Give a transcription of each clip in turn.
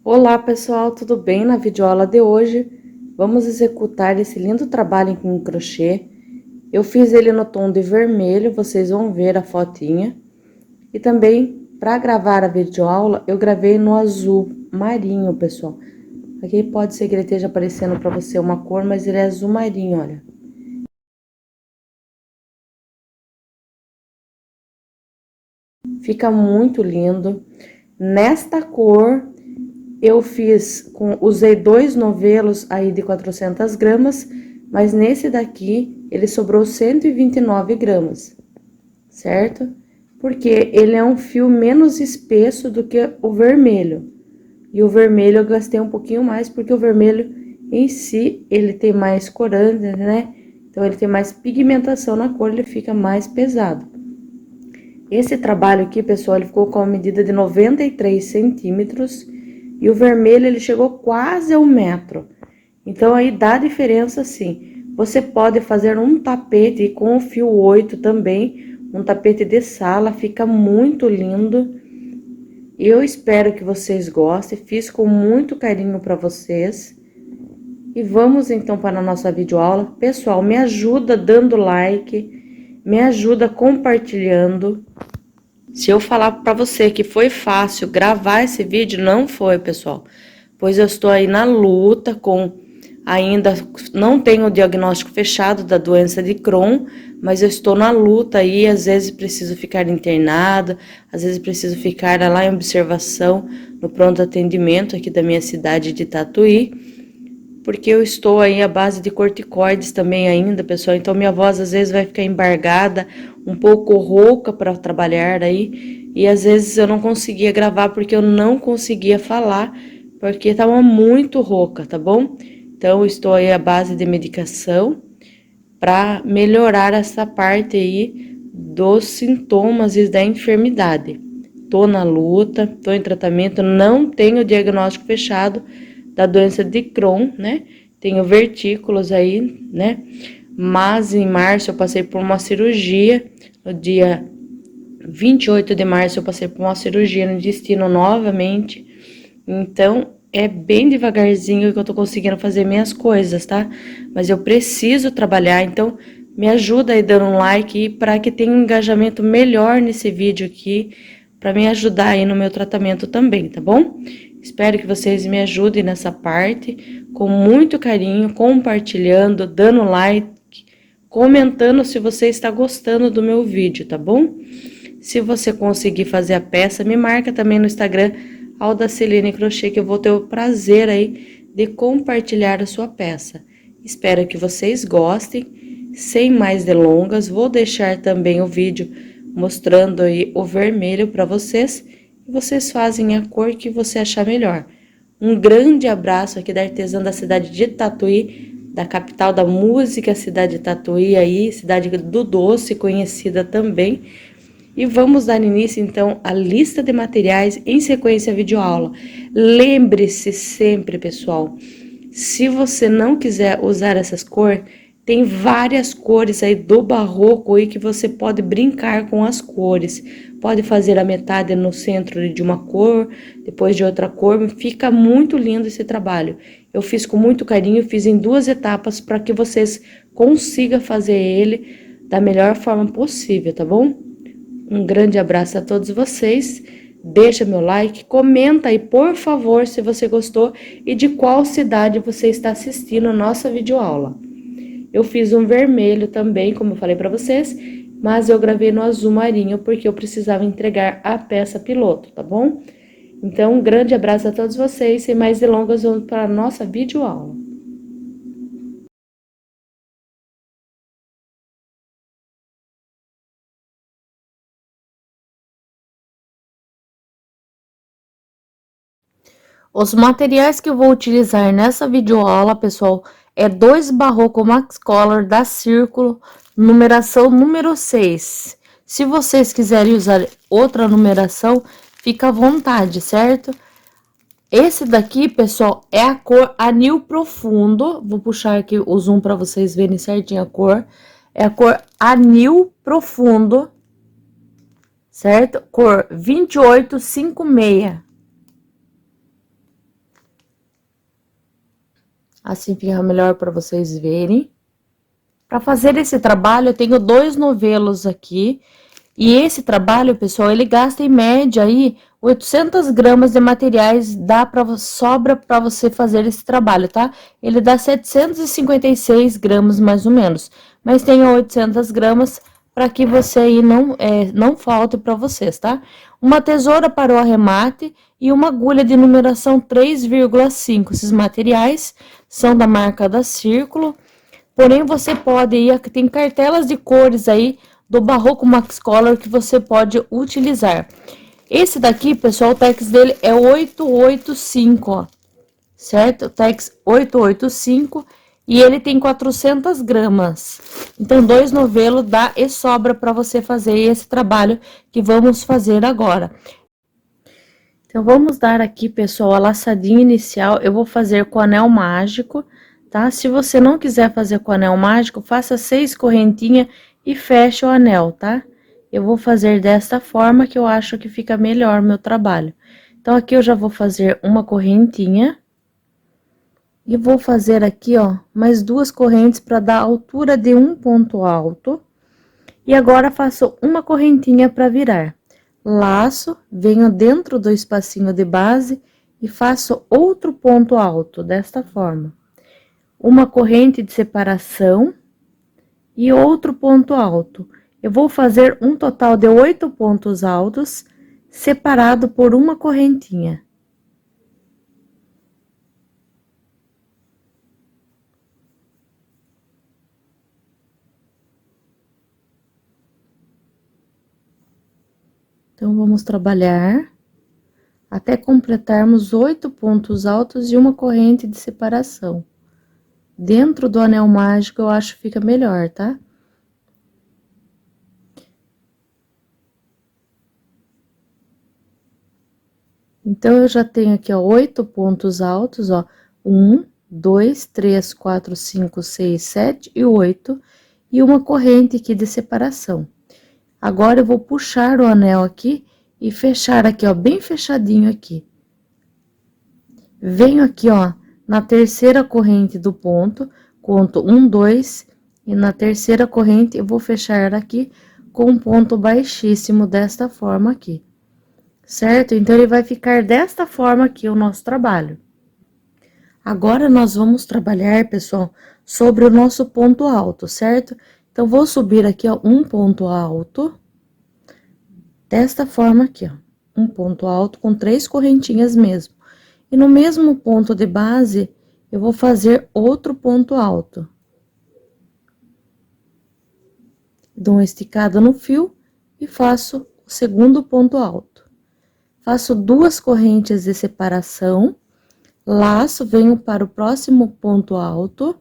Olá pessoal, tudo bem? Na videoaula de hoje vamos executar esse lindo trabalho com crochê. Eu fiz ele no tom de vermelho, vocês vão ver a fotinha. E também, para gravar a videoaula, eu gravei no azul marinho, pessoal. Aqui pode ser que ele esteja aparecendo para você uma cor, mas ele é azul marinho, olha. Fica muito lindo. Nesta cor, eu usei 2 novelos aí de 400 gramas, mas nesse daqui ele sobrou 129 gramas, certo? Porque ele é um fio menos espesso do que o vermelho. E o vermelho eu gastei um pouquinho mais, porque o vermelho em si, ele tem mais corante, né? Então, ele tem mais pigmentação na cor, ele fica mais pesado. Esse trabalho aqui, pessoal, ele ficou com a medida de 93 centímetros e o vermelho ele chegou quase a 1 metro. Então, aí dá diferença sim. Você pode fazer um tapete com o fio 8 também, um tapete de sala, fica muito lindo. Eu espero que vocês gostem, fiz com muito carinho para vocês. E vamos então para a nossa videoaula. Pessoal, me ajuda dando like, me ajuda compartilhando. Se eu falar para você que foi fácil gravar esse vídeo, não foi, pessoal. Pois eu estou aí na luta ainda não tenho o diagnóstico fechado da doença de Crohn, mas eu estou na luta aí, às vezes preciso ficar internada, às vezes preciso ficar lá em observação no pronto atendimento aqui da minha cidade de Tatuí, porque eu estou aí à base de corticoides também ainda, pessoal, então minha voz às vezes vai ficar embargada, um pouco rouca para trabalhar aí, e às vezes eu não conseguia gravar porque eu não conseguia falar, porque estava muito rouca, tá bom? Então, eu estou aí à base de medicação para melhorar essa parte aí dos sintomas e da enfermidade. Tô na luta, tô em tratamento, não tenho diagnóstico fechado da doença de Crohn, né? Tenho vertículos aí, né? Mas em março eu passei por uma cirurgia, no dia 28 de março eu passei por uma cirurgia no intestino novamente. Então, é bem devagarzinho que eu tô conseguindo fazer minhas coisas, tá? Mas eu preciso trabalhar, então me ajuda aí dando um like para que tenha um engajamento melhor nesse vídeo aqui, para me ajudar aí no meu tratamento também, tá bom? Espero que vocês me ajudem nessa parte, com muito carinho, compartilhando, dando like, comentando se você está gostando do meu vídeo, tá bom? Se você conseguir fazer a peça, me marca também no Instagram, Aldaceline Crochê, que eu vou ter o prazer aí de compartilhar a sua peça. Espero que vocês gostem. Sem mais delongas, vou deixar também o vídeo mostrando aí o vermelho para vocês. E vocês fazem a cor que você achar melhor. Um grande abraço aqui da artesã da cidade de Tatuí, da capital da música, cidade de Tatuí aí, cidade do doce, conhecida também. E vamos dar início, então, à lista de materiais em sequência à videoaula. Lembre-se sempre, pessoal, se você não quiser usar essas cores, tem várias cores aí do barroco aí que você pode brincar com as cores. Pode fazer a metade no centro de uma cor, depois de outra cor, fica muito lindo esse trabalho. Eu fiz com muito carinho, fiz em 2 etapas para que vocês consigam fazer ele da melhor forma possível, tá bom? Um grande abraço a todos vocês. Deixa meu like, comenta aí, por favor, se você gostou e de qual cidade você está assistindo a nossa videoaula. Eu fiz um vermelho também, como eu falei para vocês, mas eu gravei no azul marinho porque eu precisava entregar a peça piloto, tá bom? Então, um grande abraço a todos vocês. Sem mais delongas, vamos para a nossa videoaula. Os materiais que eu vou utilizar nessa videoaula, pessoal, é 2 Barroco Max Color da Círculo, numeração número 6. Se vocês quiserem usar outra numeração, fica à vontade, certo? Esse daqui, pessoal, é a cor Anil Profundo. Vou puxar aqui o zoom para vocês verem certinho a cor. É a cor Anil Profundo, certo? Cor 2856. Assim fica melhor para vocês verem. Para fazer esse trabalho, eu tenho 2 novelos aqui. E esse trabalho, pessoal, ele gasta em média aí 800 gramas de materiais, sobra para você fazer esse trabalho, tá? Ele dá 756 gramas mais ou menos, mas tem 800 gramas para que você aí não falte para vocês, tá? Uma tesoura para o arremate e uma agulha de numeração 3,5. Esses materiais são da marca da Círculo. Porém, você pode ir, tem cartelas de cores aí do Barroco Max Color que você pode utilizar. Esse daqui, pessoal, o Tex dele é 885, ó, certo? O Tex 885 e ele tem 400 gramas. Então, 2 novelos dá e sobra para você fazer esse trabalho que vamos fazer agora. Então, vamos dar aqui, pessoal, a laçadinha inicial. Eu vou fazer com anel mágico, tá? Se você não quiser fazer com anel mágico, faça 6 correntinhas e feche o anel, tá? Eu vou fazer desta forma que eu acho que fica melhor o meu trabalho. Então, aqui eu já vou fazer uma correntinha. E vou fazer aqui, ó, mais 2 correntes para dar a altura de um ponto alto. E agora, faço uma correntinha para virar. Laço, venho dentro do espacinho de base e faço outro ponto alto, desta forma. Uma corrente de separação e outro ponto alto. Eu vou fazer um total de 8 pontos altos, separado por uma correntinha. Então, vamos trabalhar até completarmos 8 pontos altos e uma corrente de separação. Dentro do anel mágico, eu acho que fica melhor, tá? Então, eu já tenho aqui, ó, 8 pontos altos, ó. 1, 2, 3, 4, 5, 6, 7 e 8. E uma corrente aqui de separação. Agora, eu vou puxar o anel aqui e fechar aqui, ó, bem fechadinho aqui. Venho aqui, ó, na terceira corrente do ponto, conto 1, 2, e na terceira corrente eu vou fechar aqui com um ponto baixíssimo desta forma aqui, certo? Então, ele vai ficar desta forma aqui o nosso trabalho. Agora, nós vamos trabalhar, pessoal, sobre o nosso ponto alto, certo? Então, vou subir aqui, ó, um ponto alto, desta forma aqui, ó, um ponto alto com 3 correntinhas mesmo. E no mesmo ponto de base, eu vou fazer outro ponto alto. Dou uma esticada no fio e faço o segundo ponto alto. Faço 2 correntes de separação, laço, venho para o próximo ponto alto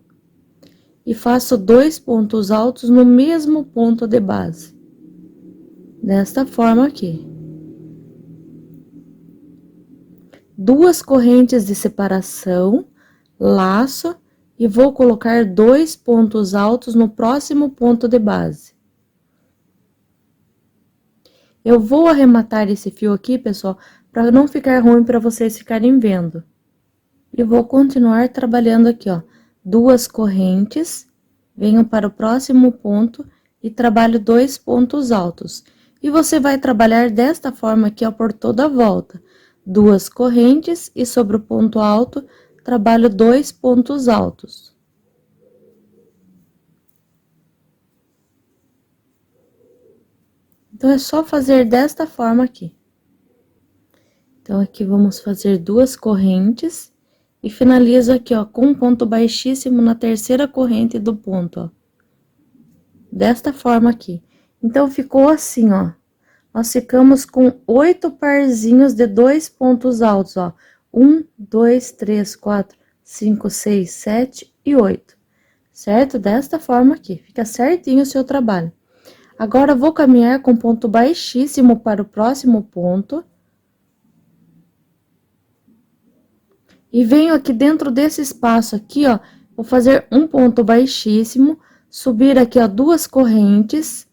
e faço 2 pontos altos no mesmo ponto de base. Desta forma aqui. 2 correntes de separação, laço e vou colocar 2 pontos altos no próximo ponto de base. Eu vou arrematar esse fio aqui, pessoal, para não ficar ruim para vocês ficarem vendo. E vou continuar trabalhando aqui, ó, 2 correntes, venho para o próximo ponto e trabalho 2 pontos altos. E você vai trabalhar desta forma aqui, ó, por toda a volta. 2 correntes e sobre o ponto alto, trabalho 2 pontos altos. Então, é só fazer desta forma aqui. Então, aqui vamos fazer 2 correntes e finalizo aqui, ó, com um ponto baixíssimo na terceira corrente do ponto, ó. Desta forma aqui. Então, ficou assim, ó. Nós ficamos com 8 parzinhos de 2 pontos altos, ó. 1, 2, 3, 4, 5, 6, 7 e 8. Certo? Desta forma aqui. Fica certinho o seu trabalho. Agora, vou caminhar com ponto baixíssimo para o próximo ponto. E venho aqui dentro desse espaço aqui, ó. Vou fazer um ponto baixíssimo, subir aqui, ó, 2 correntes.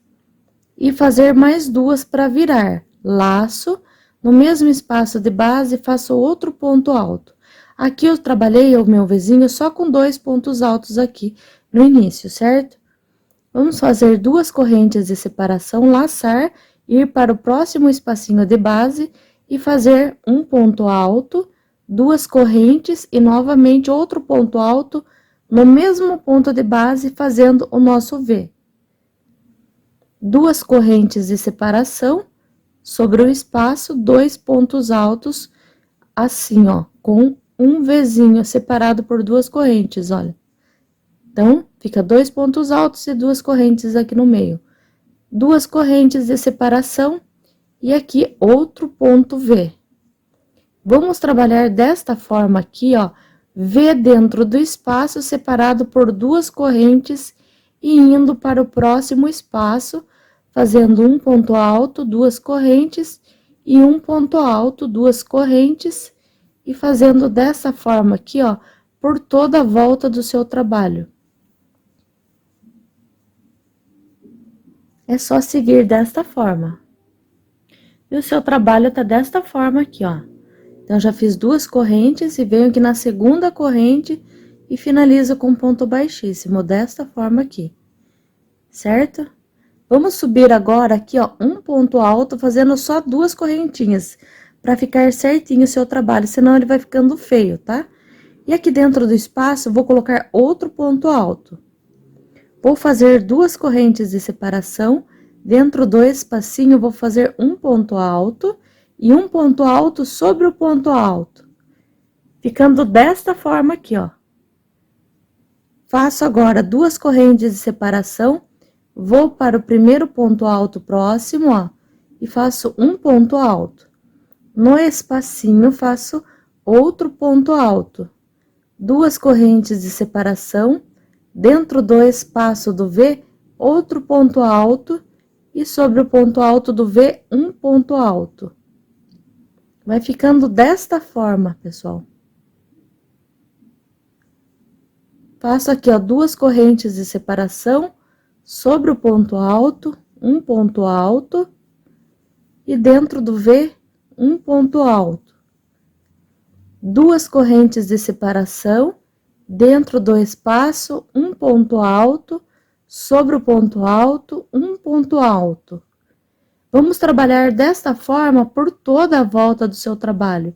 E fazer mais 2 para virar. Laço, no mesmo espaço de base, faço outro ponto alto. Aqui eu trabalhei o meu vizinho só com 2 pontos altos aqui no início, certo? Vamos fazer 2 correntes de separação, laçar, ir para o próximo espacinho de base e fazer um ponto alto, 2 correntes e novamente outro ponto alto no mesmo ponto de base, fazendo o nosso V. 2 correntes de separação, sobre o espaço, 2 pontos altos, assim, ó, com um Vzinho separado por 2 correntes, olha. Então, fica 2 pontos altos e 2 correntes aqui no meio. 2 correntes de separação e aqui outro ponto V. Vamos trabalhar desta forma aqui, ó, V dentro do espaço separado por 2 correntes e indo para o próximo espaço, fazendo um ponto alto, 2 correntes e um ponto alto, 2 correntes e fazendo dessa forma aqui, ó, por toda a volta do seu trabalho. É só seguir desta forma. E o seu trabalho tá desta forma aqui, ó. Então, já fiz 2 correntes e venho aqui na segunda corrente e finalizo com ponto baixíssimo, desta forma aqui, certo? Vamos subir agora aqui, ó, um ponto alto, fazendo só 2 correntinhas, para ficar certinho o seu trabalho, senão ele vai ficando feio, tá? E aqui dentro do espaço, vou colocar outro ponto alto. Vou fazer 2 correntes de separação, dentro do espacinho, vou fazer um ponto alto e um ponto alto sobre o ponto alto, ficando desta forma aqui, ó. Faço agora 2 correntes de separação, vou para o primeiro ponto alto próximo, ó, e faço um ponto alto. No espacinho, faço outro ponto alto. 2 correntes de separação, dentro do espaço do V, outro ponto alto, e sobre o ponto alto do V, um ponto alto. Vai ficando desta forma, pessoal. Faço aqui, ó, 2 correntes de separação, sobre o ponto alto, um ponto alto, e dentro do V, um ponto alto. 2 correntes de separação, dentro do espaço, um ponto alto, sobre o ponto alto, um ponto alto. Vamos trabalhar desta forma por toda a volta do seu trabalho.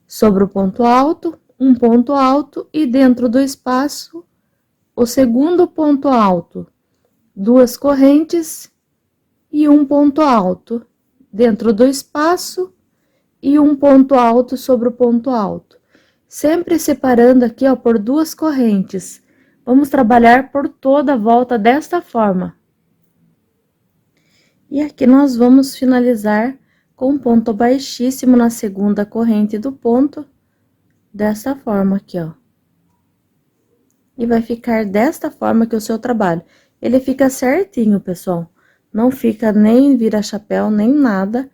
Sobre o ponto alto, um ponto alto e dentro do espaço, o segundo ponto alto. 2 correntes e um ponto alto dentro do espaço e um ponto alto sobre o ponto alto. Sempre separando aqui, ó, por 2 correntes. Vamos trabalhar por toda a volta desta forma. E aqui nós vamos finalizar com um ponto baixíssimo na segunda corrente do ponto, desta forma aqui, ó. E vai ficar desta forma que o seu trabalho. Ele fica certinho, pessoal. Não fica nem vira-chapéu, nem nada,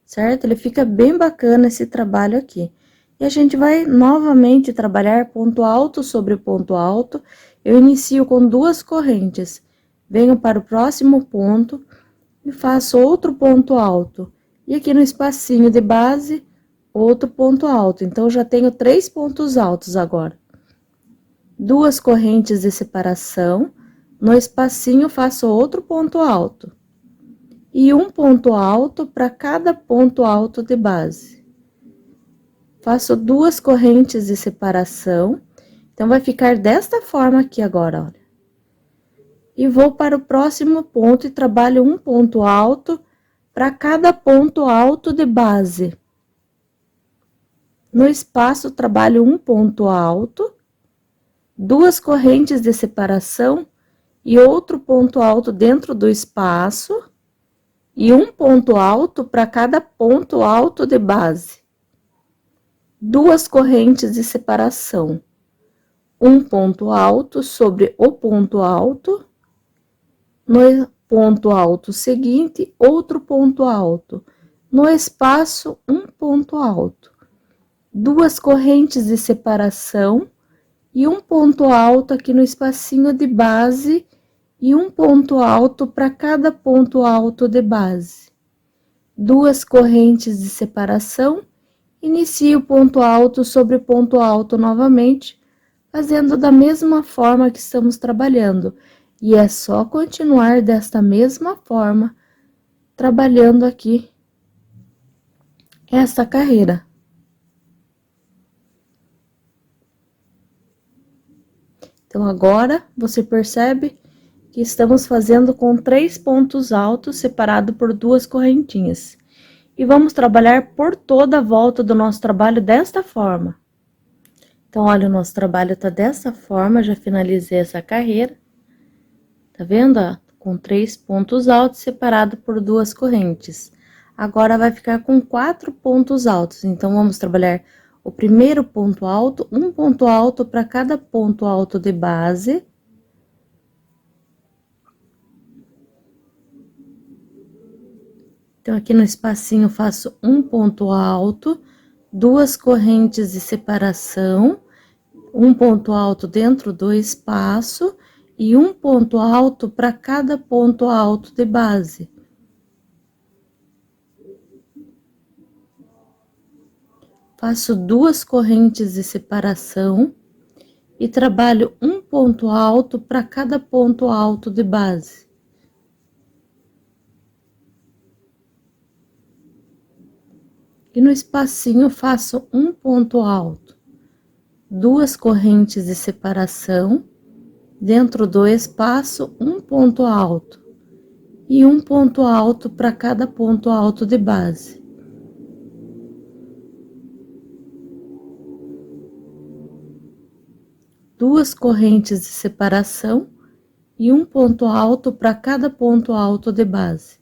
certo? Ele fica bem bacana esse trabalho aqui. E a gente vai novamente trabalhar ponto alto sobre ponto alto. Eu inicio com 2 correntes. Venho para o próximo ponto e faço outro ponto alto. E aqui no espacinho de base, outro ponto alto. Então, já tenho 3 pontos altos agora. 2 correntes de separação, no espacinho faço outro ponto alto. E um ponto alto para cada ponto alto de base. Faço 2 correntes de separação, então vai ficar desta forma aqui agora, olha. E vou para o próximo ponto e trabalho um ponto alto para cada ponto alto de base. No espaço, trabalho um ponto alto, 2 correntes de separação e outro ponto alto dentro do espaço, e um ponto alto para cada ponto alto de base. 2 correntes de separação, um ponto alto sobre o ponto alto, no ponto alto seguinte, outro ponto alto, no espaço, um ponto alto. 2 correntes de separação e um ponto alto aqui no espacinho de base e um ponto alto para cada ponto alto de base. 2 correntes de separação inicie o ponto alto sobre ponto alto novamente, fazendo da mesma forma que estamos trabalhando. E é só continuar desta mesma forma, trabalhando aqui esta carreira. Então, agora, você percebe que estamos fazendo com 3 pontos altos separado por 2 correntinhas. E vamos trabalhar por toda a volta do nosso trabalho desta forma. Então, olha, o nosso trabalho tá dessa forma, já finalizei essa carreira. Tá vendo, ó? Com 3 pontos altos separado por 2 correntes. Agora, vai ficar com 4 pontos altos. Então, vamos trabalhar o primeiro ponto alto, um ponto alto para cada ponto alto de base. Então, aqui no espacinho, faço um ponto alto, 2 correntes de separação, um ponto alto dentro do espaço e um ponto alto para cada ponto alto de base. Faço 2 correntes de separação e trabalho um ponto alto para cada ponto alto de base. E no espacinho, faço um ponto alto, 2 correntes de separação, dentro do espaço, um ponto alto, e um ponto alto para cada ponto alto de base. Duas correntes de separação e um ponto alto para cada ponto alto de base.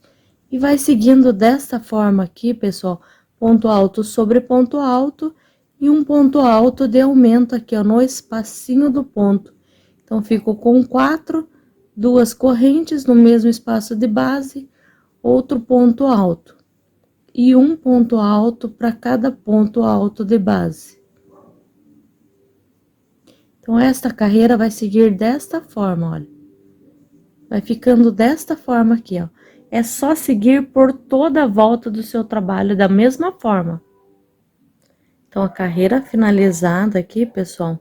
E vai seguindo desta forma aqui, pessoal, ponto alto sobre ponto alto e um ponto alto de aumento aqui, ó, no espacinho do ponto. Então, fico com 4, 2 correntes no mesmo espaço de base, outro ponto alto. E um ponto alto para cada ponto alto de base. Então, esta carreira vai seguir desta forma, olha. Vai ficando desta forma aqui, ó. É só seguir por toda a volta do seu trabalho da mesma forma. Então, a carreira finalizada aqui, pessoal,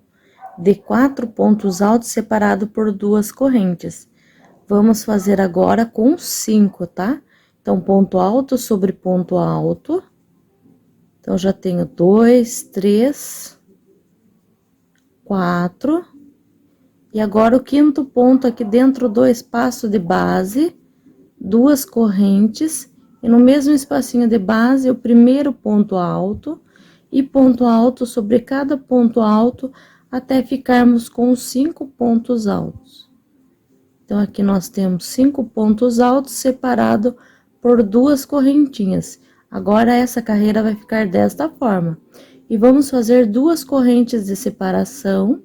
de 4 pontos altos separado por 2 correntes. Vamos fazer agora com 5, tá? Então, ponto alto sobre ponto alto. Então, já tenho 2, 3, 4. E agora, o quinto ponto aqui dentro do espaço de base, 2 correntes, e no mesmo espacinho de base, o primeiro ponto alto, e ponto alto sobre cada ponto alto, até ficarmos com 5 pontos altos. Então, aqui nós temos 5 pontos altos separados por 2 correntinhas. Agora, essa carreira vai ficar desta forma. E vamos fazer 2 correntes de separação,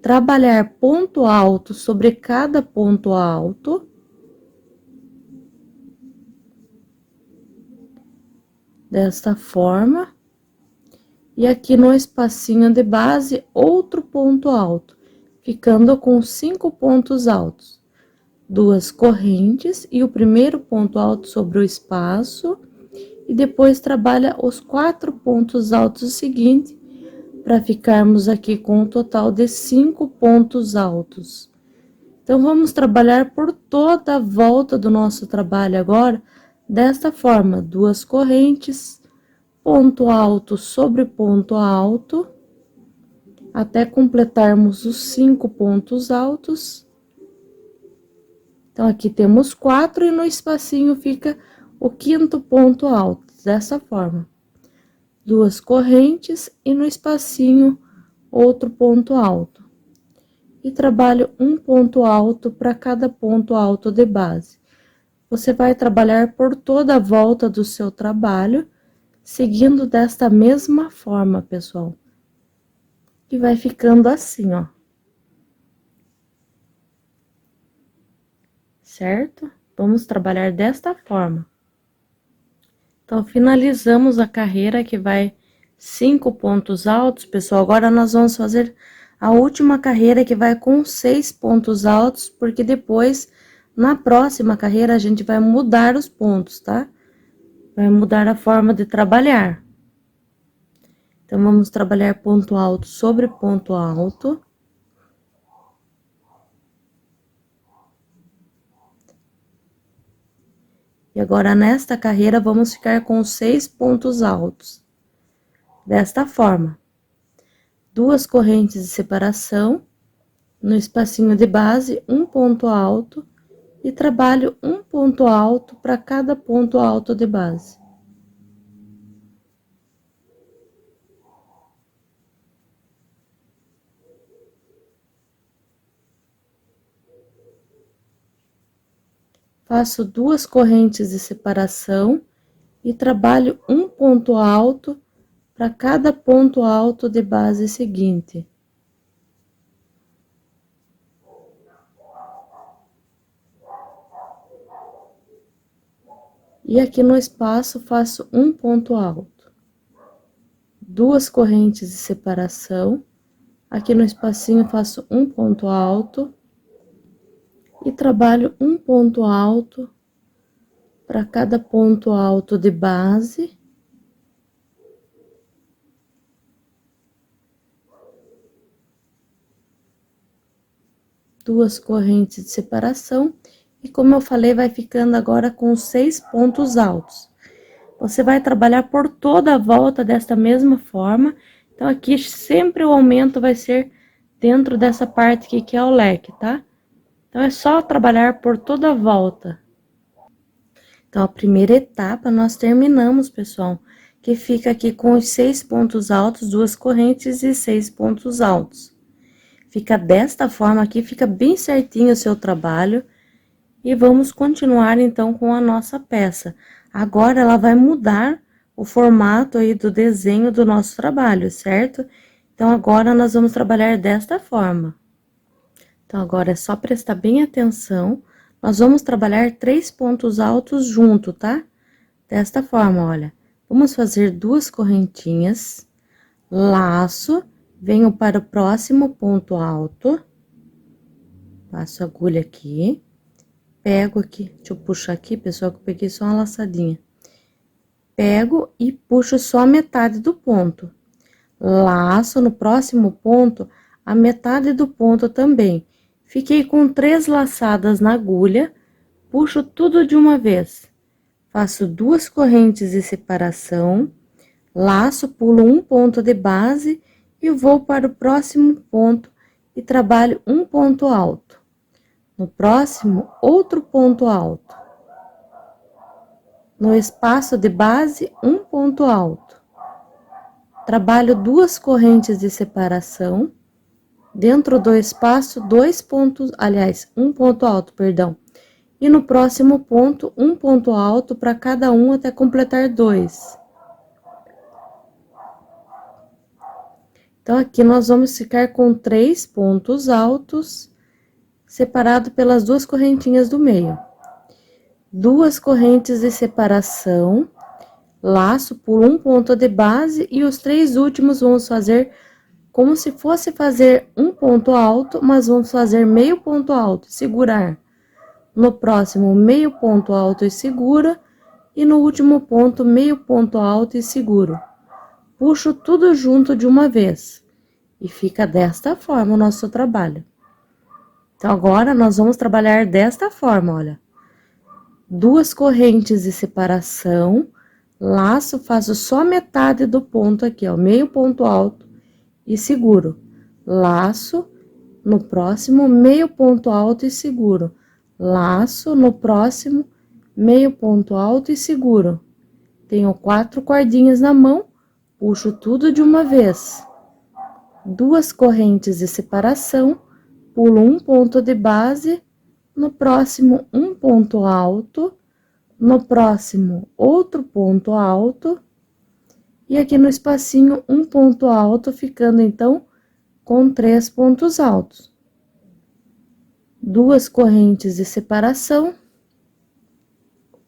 trabalhar ponto alto sobre cada ponto alto. Desta forma. E aqui no espacinho de base, outro ponto alto, ficando com 5 pontos altos. 2 correntes e o primeiro ponto alto sobre o espaço. E depois trabalha os 4 pontos altos seguintes, para ficarmos aqui com um total de 5 pontos altos. Então, vamos trabalhar por toda a volta do nosso trabalho agora, desta forma, 2 correntes, ponto alto sobre ponto alto, até completarmos os 5 pontos altos. Então, aqui temos 4 e no espacinho fica o quinto ponto alto, dessa forma. 2 correntes e no espacinho outro ponto alto. E trabalho um ponto alto para cada ponto alto de base. Você vai trabalhar por toda a volta do seu trabalho, seguindo desta mesma forma, pessoal. E vai ficando assim, ó. Certo? Vamos trabalhar desta forma. Então, finalizamos a carreira que vai 5 pontos altos, pessoal. Agora, nós vamos fazer a última carreira que vai com 6 pontos altos, porque depois, na próxima carreira, a gente vai mudar os pontos, tá? Vai mudar a forma de trabalhar. Então, vamos trabalhar ponto alto sobre ponto alto. E agora, nesta carreira, vamos ficar com 6 pontos altos. Desta forma, 2 correntes de separação, no espacinho de base, um ponto alto, e trabalho um ponto alto para cada ponto alto de base. Faço 2 correntes de separação e trabalho um ponto alto para cada ponto alto de base seguinte. E aqui no espaço faço um ponto alto. 2 correntes de separação. Aqui no espacinho faço um ponto alto. E trabalho um ponto alto para cada ponto alto de base. Duas correntes de separação. E como eu falei, vai ficando agora com 6 pontos altos. Você vai trabalhar por toda a volta desta mesma forma. Então, aqui sempre o aumento vai ser dentro dessa parte aqui que é o leque, tá? Então, é só trabalhar por toda a volta. Então, a primeira etapa nós terminamos, pessoal, que fica aqui com os 6 pontos altos, 2 correntes e 6 pontos altos. Fica desta forma aqui, fica bem certinho o seu trabalho. E vamos continuar, então, com a nossa peça. Agora, ela vai mudar o formato aí do desenho do nosso trabalho, certo? Então, agora, nós vamos trabalhar desta forma. Então, agora, é só prestar bem atenção. Nós vamos trabalhar 3 pontos altos junto, tá? Desta forma, olha. Vamos fazer 2 correntinhas, laço, venho para o próximo ponto alto, passo a agulha aqui. Pego aqui, deixa eu puxar aqui, pessoal, que eu peguei só uma laçadinha. Pego e puxo só a metade do ponto. Laço no próximo ponto, a metade do ponto também. Fiquei com 3 laçadas na agulha, puxo tudo de uma vez. Faço 2 correntes de separação, laço, pulo um ponto de base e vou para o próximo ponto e trabalho um ponto alto. No próximo, outro ponto alto. No espaço de base, um ponto alto. Trabalho 2 correntes de separação. Dentro do espaço, 2 pontos, aliás, um ponto alto, perdão. E no próximo ponto, um ponto alto para cada um até completar 2. Então, aqui nós vamos ficar com 3 pontos altos, separado pelas 2 correntinhas do meio. 2 correntes de separação, laço por um ponto de base e os 3 últimos vamos fazer como se fosse fazer um ponto alto, mas vamos fazer meio ponto alto, segurar. No próximo, meio ponto alto e segura, e no último ponto, meio ponto alto e seguro. Puxo tudo junto de uma vez, e fica desta forma o nosso trabalho. Então, agora, nós vamos trabalhar desta forma, olha. 2 correntes de separação, laço, faço só metade do ponto aqui, ó, meio ponto alto e seguro. Laço, no próximo, meio ponto alto e seguro. Laço, no próximo, meio ponto alto e seguro. Tenho 4 cordinhas na mão, puxo tudo de uma vez. 2 correntes de separação, pulo um ponto de base, no próximo, um ponto alto, no próximo, outro ponto alto, e aqui no espacinho, um ponto alto, ficando, então, com 3 pontos altos. 2 correntes de separação,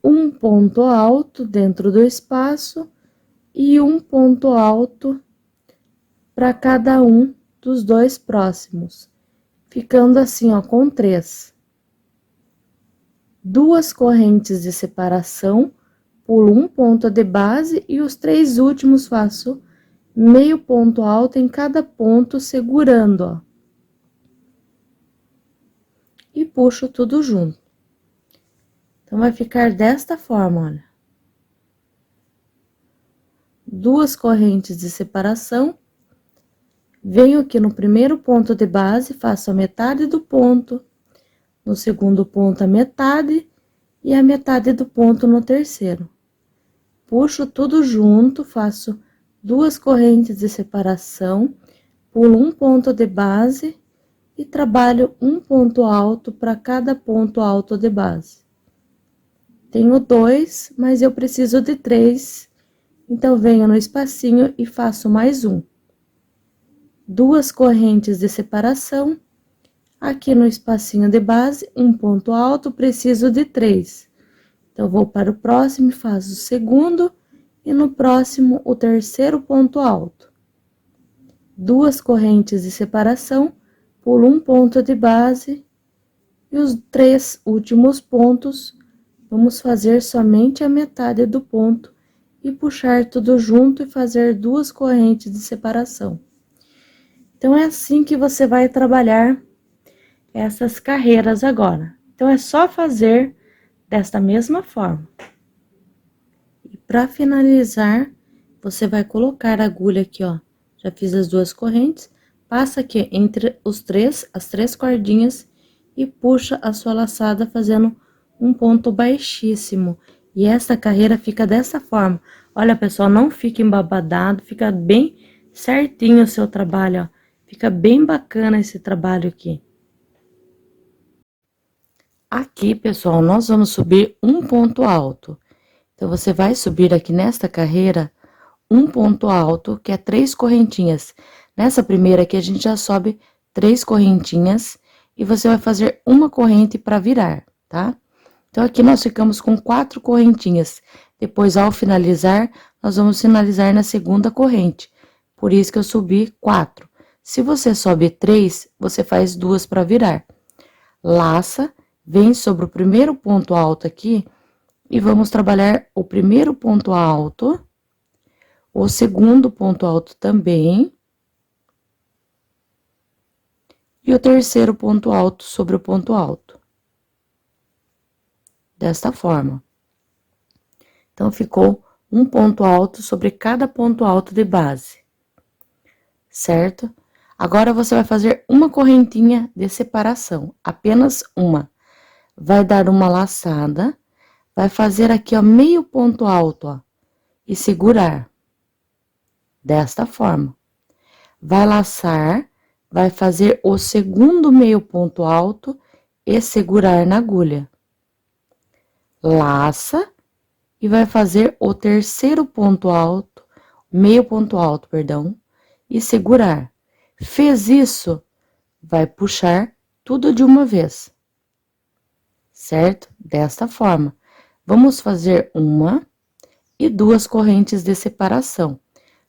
um ponto alto dentro do espaço, e um ponto alto para cada um dos 2 próximos, ficando assim, ó, com 3. 2 correntes de separação, pulo um ponto de base e os 3 últimos faço meio ponto alto em cada ponto, segurando, ó. E puxo tudo junto. Então, vai ficar desta forma, olha. Duas correntes de separação. Venho aqui no primeiro ponto de base, faço a metade do ponto, no segundo ponto a metade e a metade do ponto no terceiro. Puxo tudo junto, faço duas correntes de separação, pulo um ponto de base e trabalho um ponto alto para cada ponto alto de base. Tenho 2, mas eu preciso de 3, então venho no espacinho e faço mais um. Duas correntes de separação, aqui no espacinho de base, um ponto alto, preciso de 3. Então, vou para o próximo e faço o segundo, e no próximo, o terceiro ponto alto. Duas correntes de separação, pulo um ponto de base, e os 3 últimos pontos, vamos fazer somente a metade do ponto, e puxar tudo junto e fazer duas correntes de separação. Então, é assim que você vai trabalhar essas carreiras agora. Então, é só fazer desta mesma forma. E para finalizar, você vai colocar a agulha aqui, ó. Já fiz as duas correntes, passa aqui entre as três cordinhas e puxa a sua laçada fazendo um ponto baixíssimo. E essa carreira fica dessa forma. Olha, pessoal, não fica embabadado, fica bem certinho o seu trabalho, ó. Fica bem bacana esse trabalho aqui. Aqui, pessoal, nós vamos subir um ponto alto. Então, você vai subir aqui nesta carreira um ponto alto, que é 3 correntinhas. Nessa primeira aqui, a gente já sobe 3 correntinhas e você vai fazer uma corrente para virar, tá? Então, aqui nós ficamos com 4 correntinhas. Depois, ao finalizar, nós vamos finalizar na segunda corrente. Por isso que eu subi 4. Se você sobe 3, você faz 2 para virar. Laça, vem sobre o primeiro ponto alto aqui e vamos trabalhar o primeiro ponto alto, o segundo ponto alto também, e o terceiro ponto alto sobre o ponto alto. Desta forma. Então, ficou um ponto alto sobre cada ponto alto de base, certo? Agora, você vai fazer uma correntinha de separação, apenas uma. Vai dar uma laçada, vai fazer aqui, ó, meio ponto alto, ó, e segurar. Desta forma. Vai laçar, vai fazer o segundo meio ponto alto e segurar na agulha. Laça e vai fazer o terceiro ponto alto, meio ponto alto, perdão, e segurar. Fez isso, vai puxar tudo de uma vez, certo? Desta forma. Vamos fazer uma e duas correntes de separação.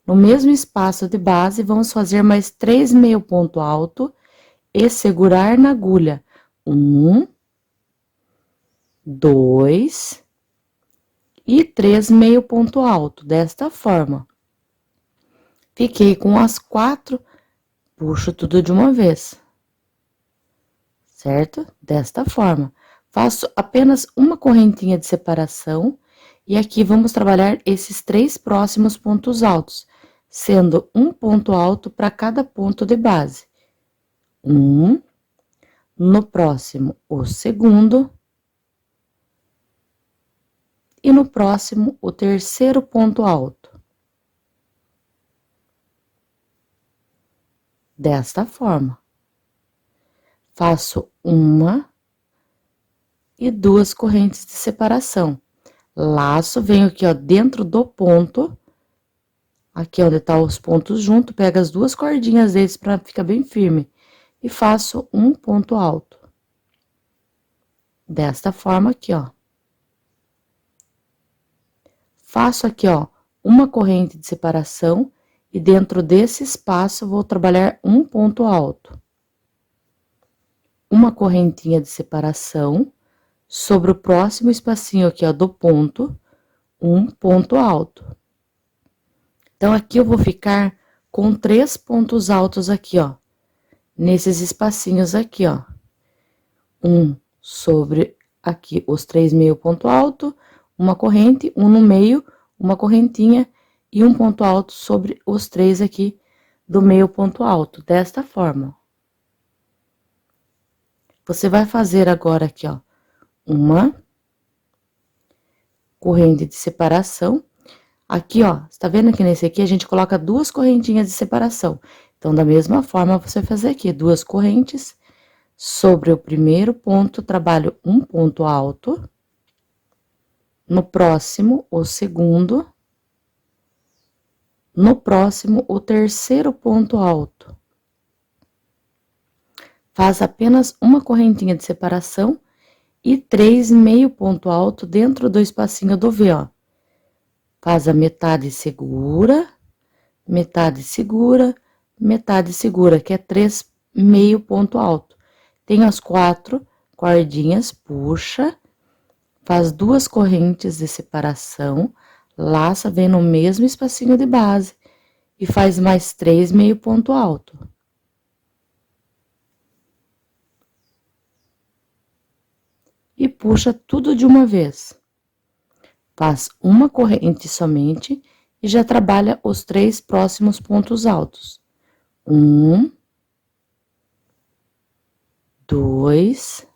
No mesmo espaço de base, vamos fazer mais 3 meio ponto alto e segurar na agulha. 1, 2 e 3 meio ponto alto, desta forma. Fiquei com as 4, puxo tudo de uma vez, certo? Desta forma. Faço apenas uma correntinha de separação e aqui vamos trabalhar esses 3 próximos pontos altos, sendo um ponto alto para cada ponto de base. No próximo, o segundo, e no próximo, o terceiro ponto alto. Desta forma. Faço uma e duas correntes de separação. Laço, venho aqui, ó, dentro do ponto, aqui onde tá os pontos junto, pego as duas cordinhas deles para ficar bem firme e faço um ponto alto. Desta forma aqui, ó. Faço aqui, ó, uma corrente de separação e dentro desse espaço vou trabalhar um ponto alto. Uma correntinha de separação sobre o próximo espacinho aqui, ó, do ponto, um ponto alto. Então, aqui eu vou ficar com 3 pontos altos aqui, ó, nesses espacinhos aqui, ó. Um sobre aqui os 3 meio ponto alto, uma corrente, um no meio, uma correntinha e um ponto alto sobre os 3 aqui do meio ponto alto, desta forma. Você vai fazer agora aqui, ó, uma corrente de separação. Aqui, ó, tá vendo que nesse aqui a gente coloca 2 correntinhas de separação. Então, da mesma forma, você fazer aqui 2 correntes sobre o primeiro ponto, trabalho um ponto alto. No próximo, o segundo. No próximo, o terceiro ponto alto. Faz apenas uma correntinha de separação e 3 meio ponto alto dentro do espacinho do V, ó. Faz a metade segura, metade segura, metade segura, que é 3 meio ponto alto. Tem as 4 cordinhas, puxa, faz 2 correntes de separação, laça, vem no mesmo espacinho de base e faz mais 3 meio ponto alto. E puxa tudo de uma vez. Faz uma corrente somente e já trabalha os 3 próximos pontos altos. 1, 2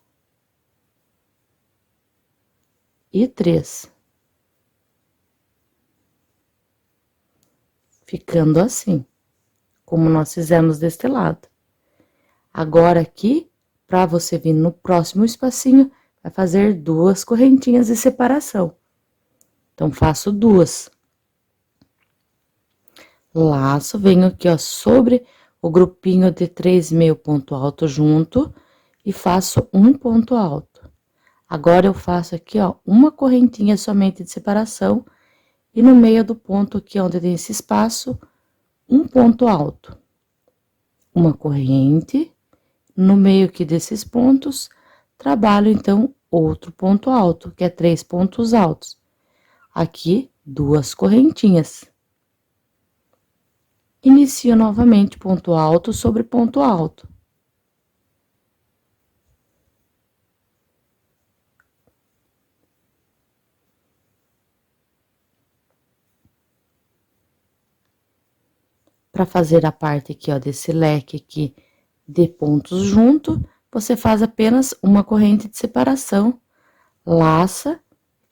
e 3. Ficando assim, como nós fizemos deste lado. Agora aqui, para você vir no próximo espacinho, vai fazer 2 correntinhas de separação. Então, faço 2. Laço, venho aqui, ó, sobre o grupinho de 3 meio ponto alto junto e faço um ponto alto. Agora, eu faço aqui, ó, uma correntinha somente de separação e no meio do ponto aqui, onde tem esse espaço, um ponto alto. Uma corrente, no meio aqui desses pontos, trabalho, então, outro ponto alto, que é 3 pontos altos. Aqui, 2 correntinhas. Inicio novamente ponto alto sobre ponto alto. Para fazer a parte aqui, ó, desse leque aqui de pontos junto, você faz apenas uma corrente de separação, laça,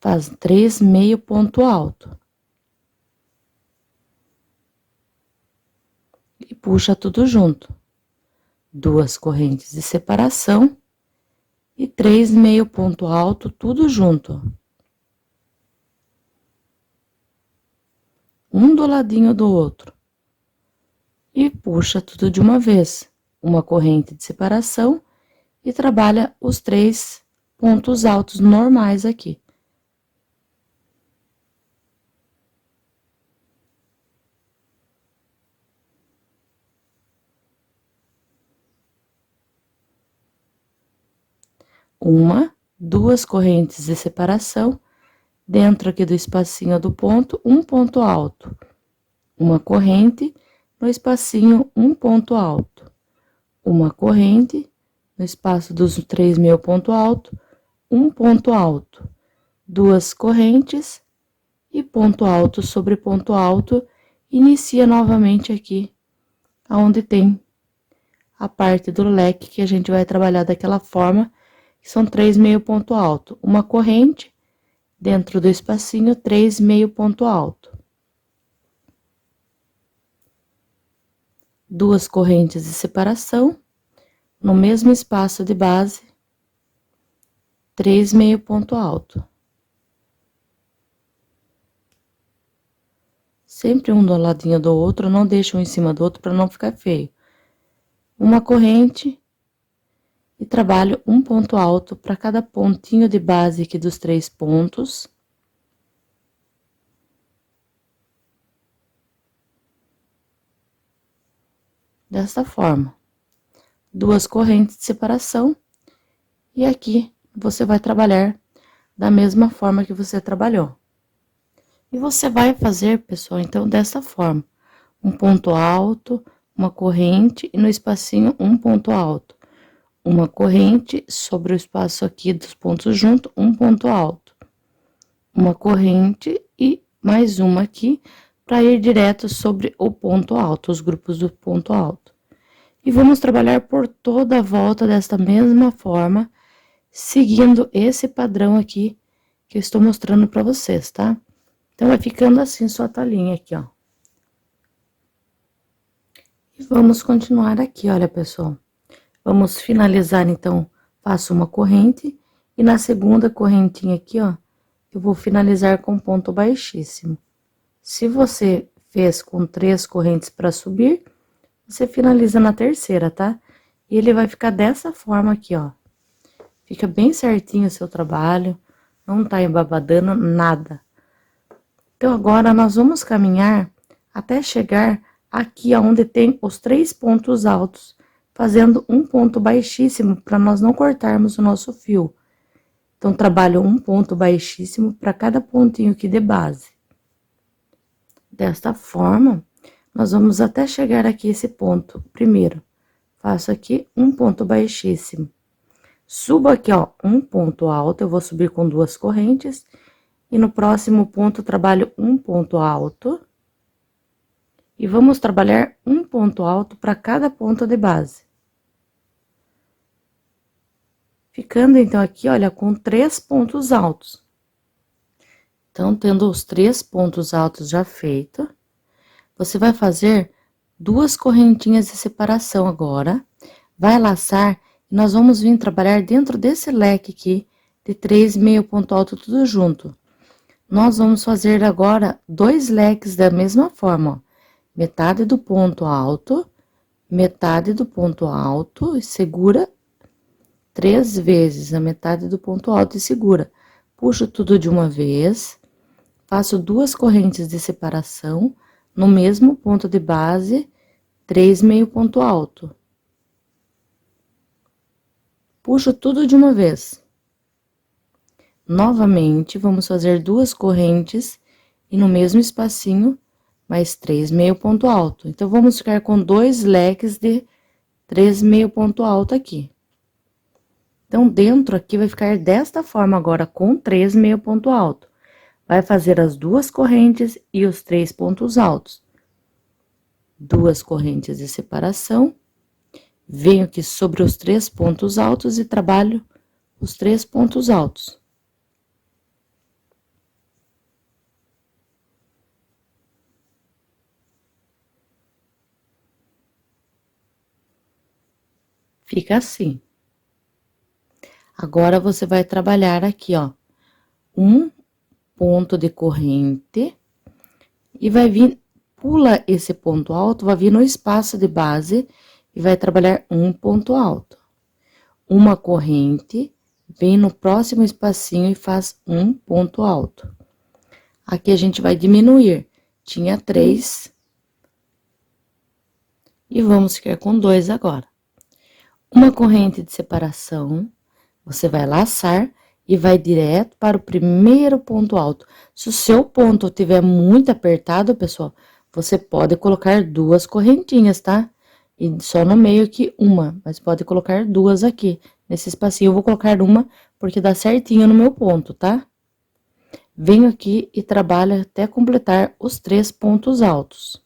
faz 3 meio ponto alto. E puxa tudo junto. 2 correntes de separação e 3 meio ponto alto, tudo junto. Um do ladinho do outro. E puxa tudo de uma vez. Uma corrente de separação e trabalha os 3 pontos altos normais aqui. Uma, 2 correntes de separação, dentro aqui do espacinho do ponto, um ponto alto. Uma corrente, no espacinho, um ponto alto. Uma corrente, no espaço dos 3 meio ponto alto, um ponto alto. 2 correntes e ponto alto sobre ponto alto, inicia novamente aqui, aonde tem a parte do leque que a gente vai trabalhar daquela forma, que são 3 meio ponto alto, uma corrente, dentro do espacinho, 3 meio ponto alto. 2 correntes de separação, no mesmo espaço de base, 3 meio ponto alto. Sempre um do ladinho do outro, não deixa um em cima do outro para não ficar feio. Uma corrente e trabalho um ponto alto para cada pontinho de base aqui dos 3 pontos. Dessa forma. 2 correntes de separação. E aqui você vai trabalhar da mesma forma que você trabalhou. E você vai fazer, pessoal, então, dessa forma. um ponto alto, uma corrente e no espacinho um ponto alto. Uma corrente sobre o espaço aqui dos pontos junto, um ponto alto. Uma corrente e mais uma aqui para ir direto sobre o ponto alto, os grupos do ponto alto. E vamos trabalhar por toda a volta desta mesma forma, seguindo esse padrão aqui que eu estou mostrando para vocês, tá? Então, vai ficando assim sua toalhinha aqui, ó. E vamos continuar aqui, olha, pessoal. Vamos finalizar, então, faço uma corrente e na segunda correntinha aqui, ó, eu vou finalizar com ponto baixíssimo. Se você fez com 3 correntes para subir, você finaliza na terceira, tá? E ele vai ficar dessa forma aqui, ó. Fica bem certinho o seu trabalho, não tá embabadando nada. Então, agora, nós vamos caminhar até chegar aqui onde tem os 3 pontos altos, fazendo um ponto baixíssimo para nós não cortarmos o nosso fio. Então, trabalho um ponto baixíssimo para cada pontinho aqui de base. Desta forma, nós vamos até chegar aqui esse ponto. Primeiro, faço aqui um ponto baixíssimo. Subo aqui, ó, um ponto alto, eu vou subir com 2 correntes. E no próximo ponto, trabalho um ponto alto. E vamos trabalhar um ponto alto para cada ponto de base. Ficando, então, aqui, olha, com 3 pontos altos. Então, tendo os 3 pontos altos já feito, você vai fazer 2 correntinhas de separação agora. Vai laçar e nós vamos vir trabalhar dentro desse leque aqui de 3 meio ponto alto tudo junto. Nós vamos fazer agora 2 leques da mesma forma, ó. Metade do ponto alto, metade do ponto alto e segura 3 vezes a metade do ponto alto e segura. Puxo tudo de uma vez, faço 2 correntes de separação no mesmo ponto de base, 3 meio ponto alto. Puxo tudo de uma vez. Novamente, vamos fazer 2 correntes e no mesmo espacinho, mais 3 meio ponto alto. Então, vamos ficar com 2 leques de 3 meio ponto alto aqui. Então, dentro aqui vai ficar desta forma agora, com 3 meio ponto alto. Vai fazer as 2 correntes e os 3 pontos altos. 2 correntes de separação. Venho aqui sobre os 3 pontos altos e trabalho os 3 pontos altos. Fica assim. Agora, você vai trabalhar aqui, ó, um ponto de corrente e vai vir, pula esse ponto alto, vai vir no espaço de base e vai trabalhar um ponto alto. Uma corrente, vem no próximo espacinho e faz um ponto alto. Aqui a gente vai diminuir, tinha 3 e vamos ficar com 2 agora. Uma corrente de separação, você vai laçar e vai direto para o primeiro ponto alto. Se o seu ponto estiver muito apertado, pessoal, você pode colocar 2 correntinhas, tá? E só no meio aqui uma, mas pode colocar 2 aqui. Nesse espacinho eu vou colocar uma, porque dá certinho no meu ponto, tá? Venho aqui e trabalho até completar os 3 pontos altos.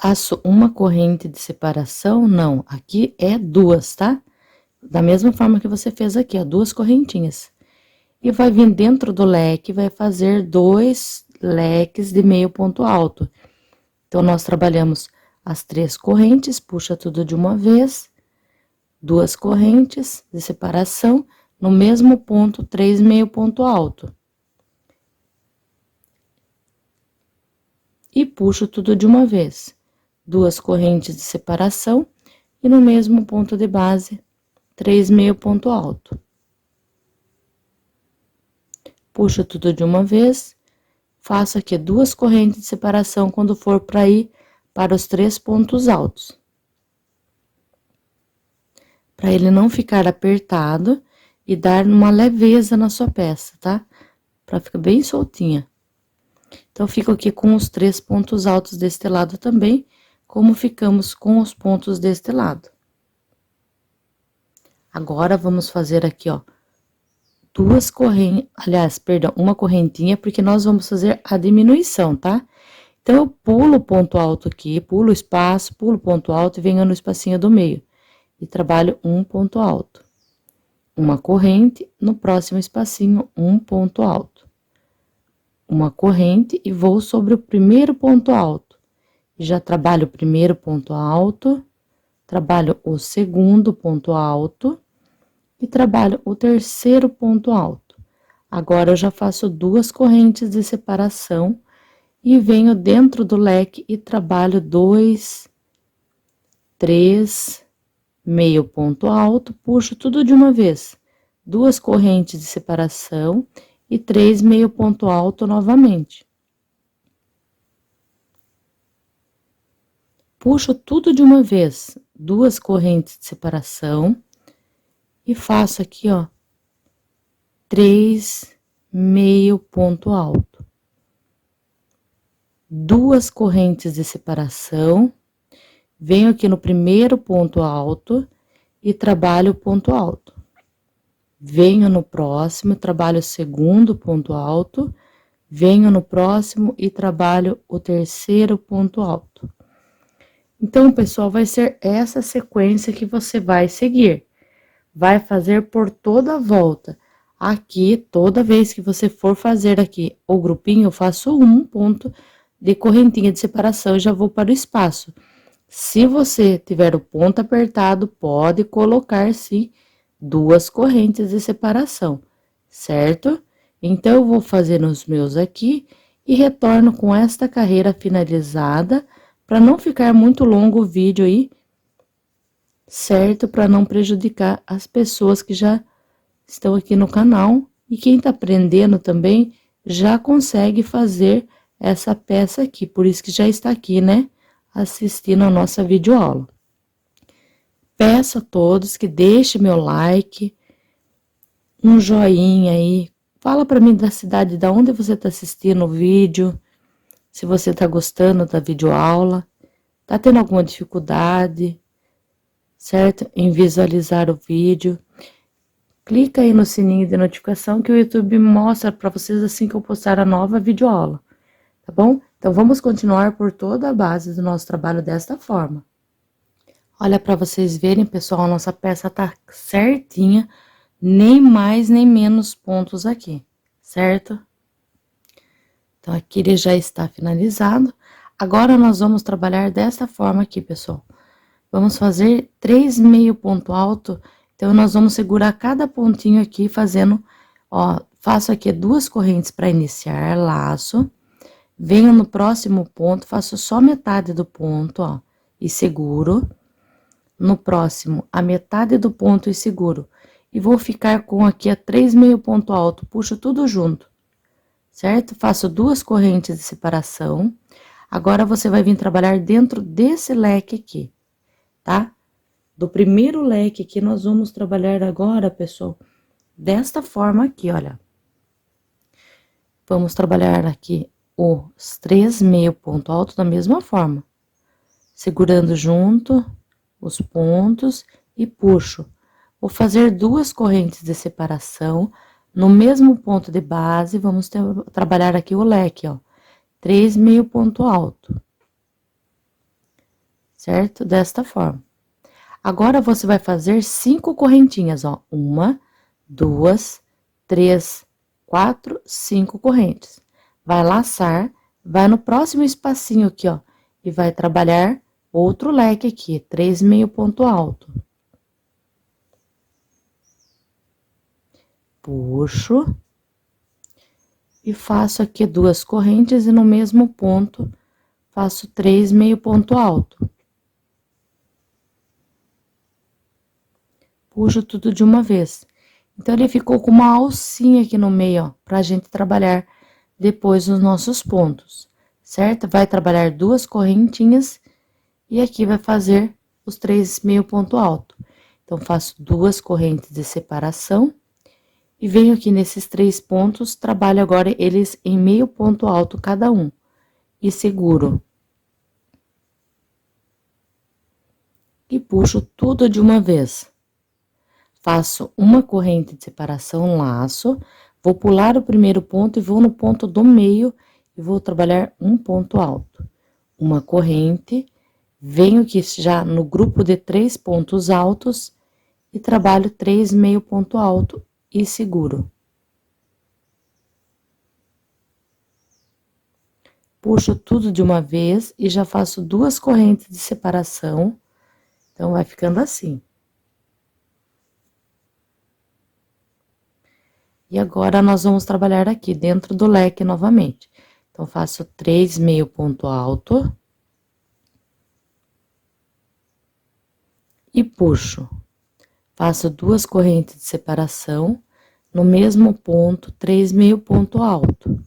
Faço uma corrente de separação, não, aqui é 2, tá? Da mesma forma que você fez aqui, ó, 2 correntinhas. E vai vir dentro do leque, vai fazer 2 leques de meio ponto alto. Então, nós trabalhamos as 3 correntes, puxa tudo de uma vez, 2 correntes de separação, no mesmo ponto, 3 meio ponto alto. E puxo tudo de uma vez. 2 correntes de separação e no mesmo ponto de base, 3 meio ponto alto. Puxo tudo de uma vez, faço aqui 2 correntes de separação quando for para ir para os 3 pontos altos. Para ele não ficar apertado e dar uma leveza na sua peça, tá? Pra ficar bem soltinha. Então, fico aqui com os 3 pontos altos deste lado também, como ficamos com os pontos deste lado. Agora, vamos fazer aqui, ó, duas correntes, aliás, perdão, uma correntinha, porque nós vamos fazer a diminuição, tá? Então, eu pulo o ponto alto aqui, pulo o espaço, pulo o ponto alto e venho no espacinho do meio. E trabalho um ponto alto. Uma corrente, no próximo espacinho, um ponto alto. Uma corrente e vou sobre o primeiro ponto alto. Já trabalho o primeiro ponto alto, trabalho o segundo ponto alto e trabalho o terceiro ponto alto. Agora, eu já faço duas correntes de separação e venho dentro do leque e trabalho 2, 3, meio ponto alto, puxo tudo de uma vez. Duas correntes de separação e 3 meio ponto alto novamente. Puxo tudo de uma vez, duas correntes de separação e faço aqui, ó, 3 meio ponto alto. Duas correntes de separação, venho aqui no primeiro ponto alto e trabalho o ponto alto. Venho no próximo, trabalho o segundo ponto alto, venho no próximo e trabalho o terceiro ponto alto. Então, pessoal, vai ser essa sequência que você vai seguir. Vai fazer por toda a volta. Aqui, toda vez que você for fazer aqui o grupinho, eu faço um ponto de correntinha de separação e já vou para o espaço. Se você tiver o ponto apertado, pode colocar, sim, duas correntes de separação, certo? Então, eu vou fazer os meus aqui e retorno com esta carreira finalizada, para não ficar muito longo o vídeo aí, certo? Para não prejudicar as pessoas que já estão aqui no canal e quem tá aprendendo também já consegue fazer essa peça aqui, por isso que já está aqui, né? Assistindo a nossa videoaula. Peço a todos que deixem meu like, um joinha aí, fala para mim da cidade da onde você tá assistindo o vídeo, se você tá gostando da videoaula, tá tendo alguma dificuldade, certo? Em visualizar o vídeo. Clica aí no sininho de notificação que o YouTube mostra para vocês assim que eu postar a nova videoaula, tá bom? Então, vamos continuar por toda a base do nosso trabalho desta forma. Olha, para vocês verem, pessoal, a nossa peça tá certinha, nem mais nem menos pontos aqui, certo? Então, aqui ele já está finalizado. Agora, nós vamos trabalhar desta forma aqui, pessoal. Vamos fazer 3 meio ponto alto, então, nós vamos segurar cada pontinho aqui, fazendo, ó, faço aqui duas correntes para iniciar, laço. Venho no próximo ponto, faço só metade do ponto, ó, e seguro. No próximo, a metade do ponto e seguro. E vou ficar com aqui a 3 meio ponto alto, puxo tudo junto, certo? Faço duas correntes de separação. Agora, você vai vir trabalhar dentro desse leque aqui, tá? Do primeiro leque aqui, nós vamos trabalhar agora, pessoal, desta forma aqui, olha. Vamos trabalhar aqui os 3 meio ponto alto da mesma forma. Segurando junto os pontos e puxo. Vou fazer duas correntes de separação. No mesmo ponto de base, vamos trabalhar aqui o leque, ó. 3 meio ponto alto. Certo? Desta forma. Agora, você vai fazer 5 correntinhas, ó. 1, 2, 3, 4, 5 correntes. Vai laçar, vai no próximo espacinho aqui, ó. E vai trabalhar outro leque aqui, 3 meio ponto alto. Puxo. E faço aqui duas correntes e no mesmo ponto, faço 3 meio ponto alto. Puxo tudo de uma vez. Então, ele ficou com uma alcinha aqui no meio, ó, pra gente trabalhar depois os nossos pontos, certo? Vai trabalhar duas correntinhas e aqui vai fazer os 3 meio ponto alto. Então, faço duas correntes de separação E venho aqui nesses 3 pontos, trabalho agora eles em meio ponto alto cada um. E seguro. E puxo tudo de uma vez. Faço uma corrente de separação, laço, vou pular o primeiro ponto e vou no ponto do meio e vou trabalhar um ponto alto. Uma corrente, venho aqui já no grupo de 3 pontos altos e trabalho 3 meio ponto alto e seguro. Puxo tudo de uma vez e já faço 2 correntes de separação, então vai ficando assim. E agora, nós vamos trabalhar aqui dentro do leque novamente. Então, faço 3 meio ponto alto. E puxo. Faço 2 correntes de separação, no mesmo ponto, 3 meio ponto alto.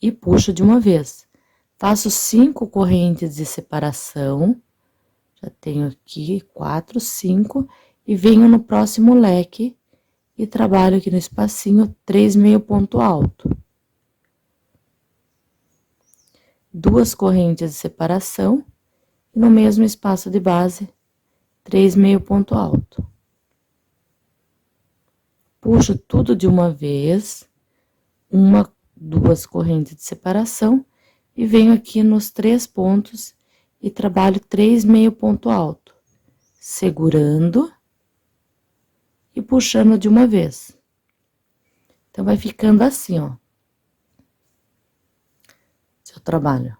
E puxo de uma vez. Faço 5 correntes de separação, já tenho aqui 4, 5, e venho no próximo leque e trabalho aqui no espacinho 3 meio ponto alto. 2 correntes de separação, e no mesmo espaço de base, 3 meio ponto alto. Puxo tudo de uma vez, 2 correntes de separação, e venho aqui nos 3 pontos e trabalho 3 meio ponto alto, segurando e puxando de uma vez. Então, vai ficando assim, ó. Seu trabalho.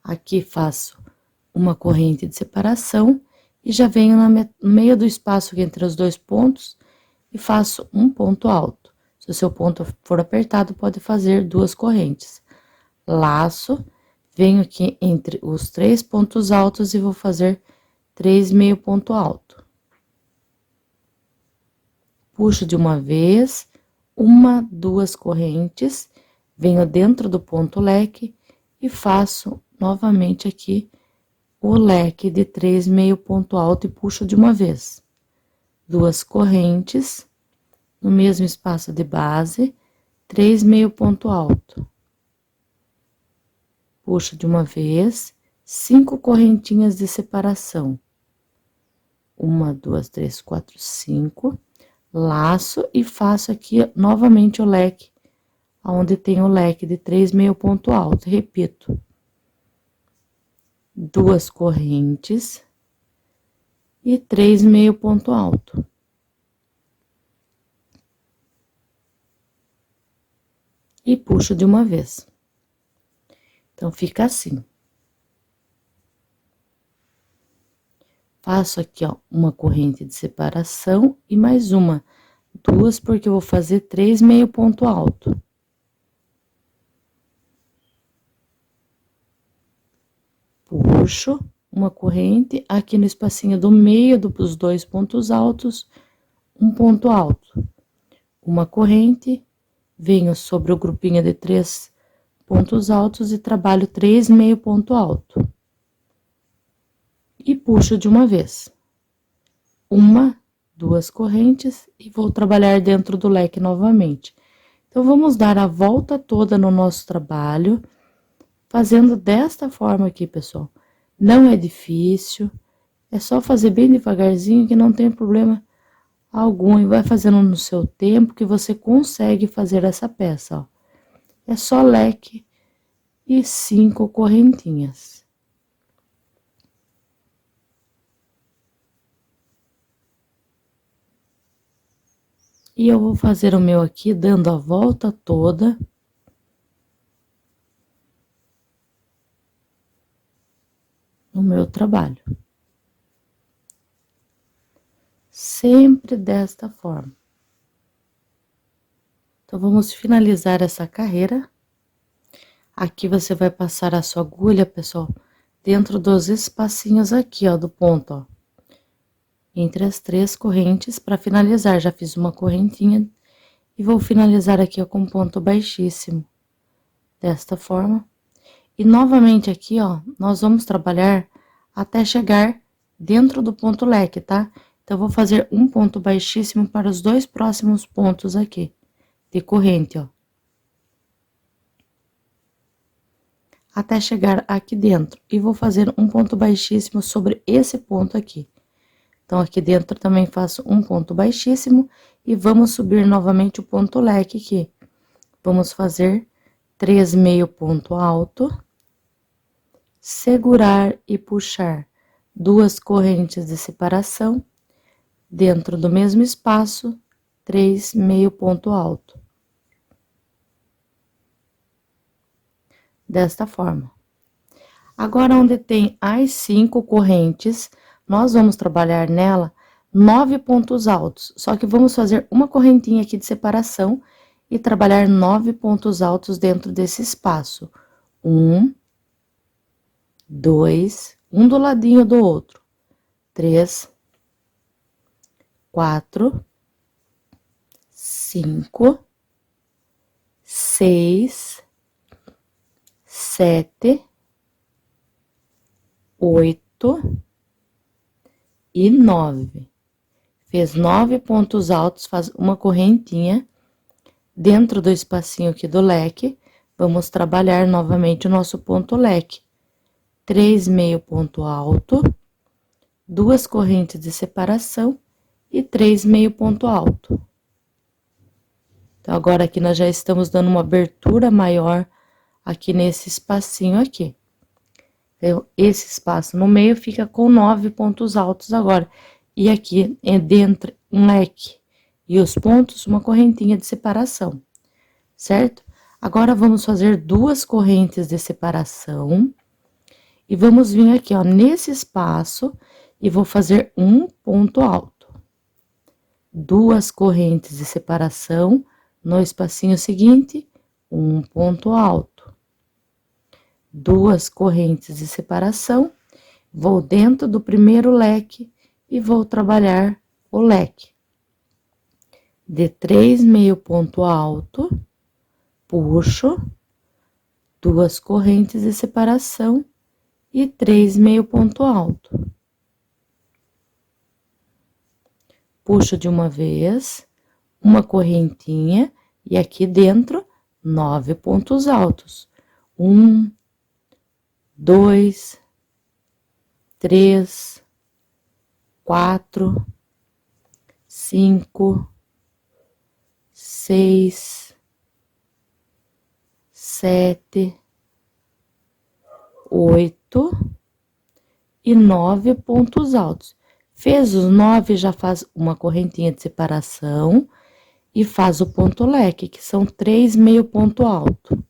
Aqui faço uma corrente de separação e já venho no meio do espaço entre os 2 pontos e faço um ponto alto. Se o seu ponto for apertado, pode fazer 2 correntes. Laço, venho aqui entre os 3 pontos altos e vou fazer 3 meio ponto alto. Puxo de uma vez, 2 correntes, venho dentro do ponto leque e faço novamente aqui o leque de 3 meio ponto alto e puxo de uma vez. 2 correntes, no mesmo espaço de base, 3 meio ponto alto. Puxo de uma vez, 5 correntinhas de separação. 1, 2, 3, 4, 5. Laço e faço aqui novamente o leque, onde tem o leque de 3 meio ponto alto. Repito. 2 correntes e 3 meio ponto alto. E puxo de uma vez. Então, fica assim. Faço aqui, ó, uma corrente de separação e mais 2, porque eu vou fazer 3 meio ponto alto. Puxo uma corrente aqui no espacinho do meio dos 2 pontos altos, um ponto alto. Uma corrente, venho sobre o grupinho de 3 pontos altos e trabalho 3 meio ponto alto. E puxo de uma vez. 2 correntes e vou trabalhar dentro do leque novamente. Então, vamos dar a volta toda no nosso trabalho, fazendo desta forma aqui, pessoal. Não é difícil, é só fazer bem devagarzinho que não tem problema algum. E vai fazendo no seu tempo que você consegue fazer essa peça, ó. É só leque e 5 correntinhas. E eu vou fazer o meu aqui, dando a volta toda. No meu trabalho. Sempre desta forma. Então, vamos finalizar essa carreira. Aqui você vai passar a sua agulha, pessoal, dentro dos espacinhos aqui, ó, do ponto, ó. Entre as 3 correntes, para finalizar, já fiz uma correntinha e vou finalizar aqui, ó, com ponto baixíssimo, desta forma. E novamente aqui, ó, nós vamos trabalhar até chegar dentro do ponto leque, tá? Então, eu vou fazer um ponto baixíssimo para os dois próximos pontos aqui, de corrente, ó. Até chegar aqui dentro. E vou fazer um ponto baixíssimo sobre esse ponto aqui. Então, aqui dentro também faço um ponto baixíssimo e vamos subir novamente o ponto leque aqui. Vamos fazer 3 meio ponto alto, segurar e puxar 2 correntes de separação, dentro do mesmo espaço, 3 meio ponto alto. Desta forma. Agora, onde tem as 5 correntes, nós vamos trabalhar nela 9 pontos altos, só que vamos fazer uma correntinha aqui de separação e trabalhar 9 pontos altos dentro desse espaço. 1, 2, um do ladinho do outro. 3, 4, 5, 6, 7, 8 e 9. Fez 9 pontos altos, faz uma correntinha dentro do espacinho aqui do leque. Vamos trabalhar novamente o nosso ponto leque. 3 meio ponto alto, 2 correntes de separação e 3 meio ponto alto. Então, agora aqui nós já estamos dando uma abertura maior aqui nesse espacinho aqui. Então, esse espaço no meio fica com 9 pontos altos agora. E aqui é dentro um leque. E os pontos, uma correntinha de separação, certo? Agora, vamos fazer 2 correntes de separação. E vamos vir aqui, ó, nesse espaço, e vou fazer um ponto alto. 2 correntes de separação, no espacinho seguinte, um ponto alto. 2 correntes de separação, vou dentro do primeiro leque e vou trabalhar o leque. De 3 meio ponto alto, puxo, 2 correntes de separação e 3 meio ponto alto. Puxo de uma vez, uma correntinha e aqui dentro 9 pontos altos. 1, 2, 3, 4, 5, 6, 7, 8 e 9 pontos altos. Fez os 9, já faz uma correntinha de separação e faz o ponto leque, que são 3 meio ponto alto.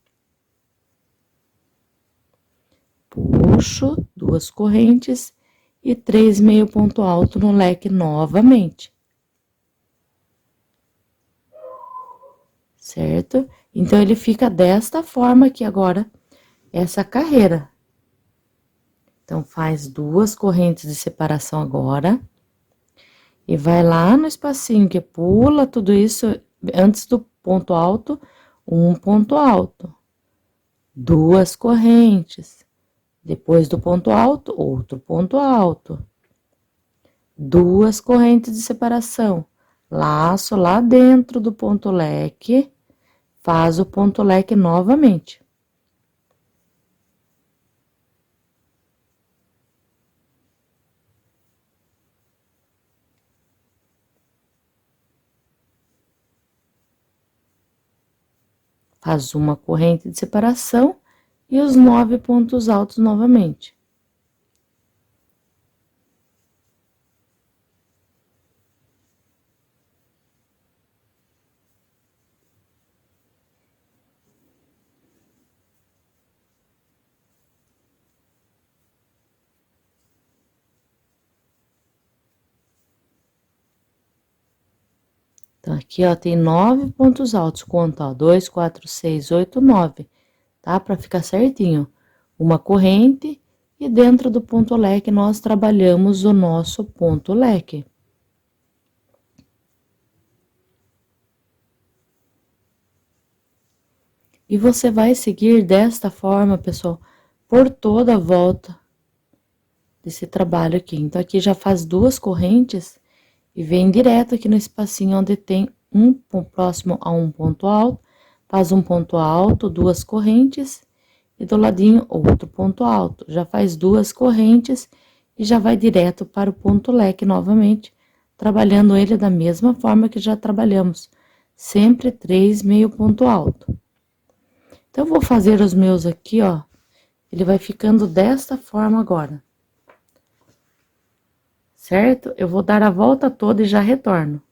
Puxo 2 correntes e 3 meio ponto alto no leque novamente. Certo? Então, ele fica desta forma aqui agora, essa carreira. Então, faz 2 correntes de separação agora. E vai lá no espacinho que pula tudo isso, antes do ponto alto, um ponto alto. 2 correntes. Depois do ponto alto, outro ponto alto. 2 correntes de separação. Laço lá dentro do ponto leque, faz o ponto leque novamente. Faz uma corrente de separação e os 9 pontos altos novamente. Então, aqui, ó, tem 9 pontos altos, conta, ó, 2, 4, 6, 8, 9, tá? Pra ficar certinho. Uma corrente e dentro do ponto leque nós trabalhamos o nosso ponto leque. E você vai seguir desta forma, pessoal, por toda a volta desse trabalho aqui. Então, aqui já faz duas correntes e vem direto aqui no espacinho onde tem próximo a um ponto alto, faz um ponto alto, duas correntes, e do ladinho outro ponto alto. Já faz duas correntes e já vai direto para o ponto leque novamente, trabalhando ele da mesma forma que já trabalhamos, sempre 3 meio ponto alto. Então, eu vou fazer os meus aqui, ó, ele vai ficando desta forma agora. Certo? Eu vou dar a volta toda e já retorno.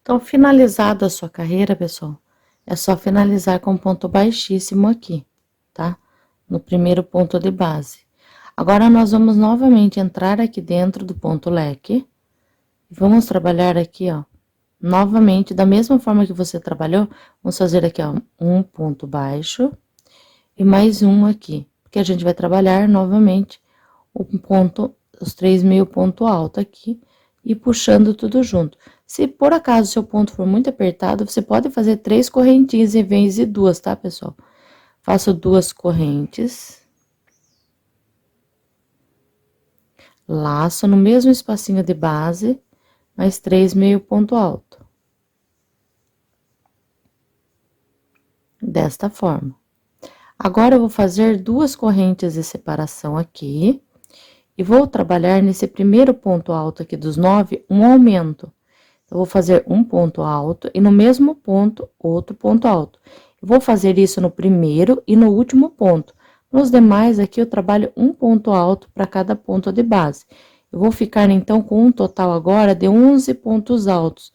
Então, finalizada a sua carreira, pessoal, é só finalizar com ponto baixíssimo aqui, tá? No primeiro ponto de base. Agora, nós vamos novamente entrar aqui dentro do ponto leque. E vamos trabalhar aqui, ó, novamente, da mesma forma que você trabalhou, vamos fazer aqui, ó, um ponto baixo e mais um aqui, porque a gente vai trabalhar novamente um ponto, os 3 meio ponto alto aqui e puxando tudo junto. Se por acaso seu ponto for muito apertado, você pode fazer 3 correntinhas em vez de 2, tá, pessoal? Faço 2 correntes. Laço no mesmo espacinho de base, mais 3 meio ponto alto. Desta forma. Agora, eu vou fazer 2 correntes de separação aqui. E vou trabalhar nesse primeiro ponto alto aqui dos 9, um aumento. Eu vou fazer um ponto alto e no mesmo ponto, outro ponto alto. Eu vou fazer isso no primeiro e no último ponto. Nos demais, aqui eu trabalho um ponto alto para cada ponto de base. Eu vou ficar, então, com um total agora de 11 pontos altos.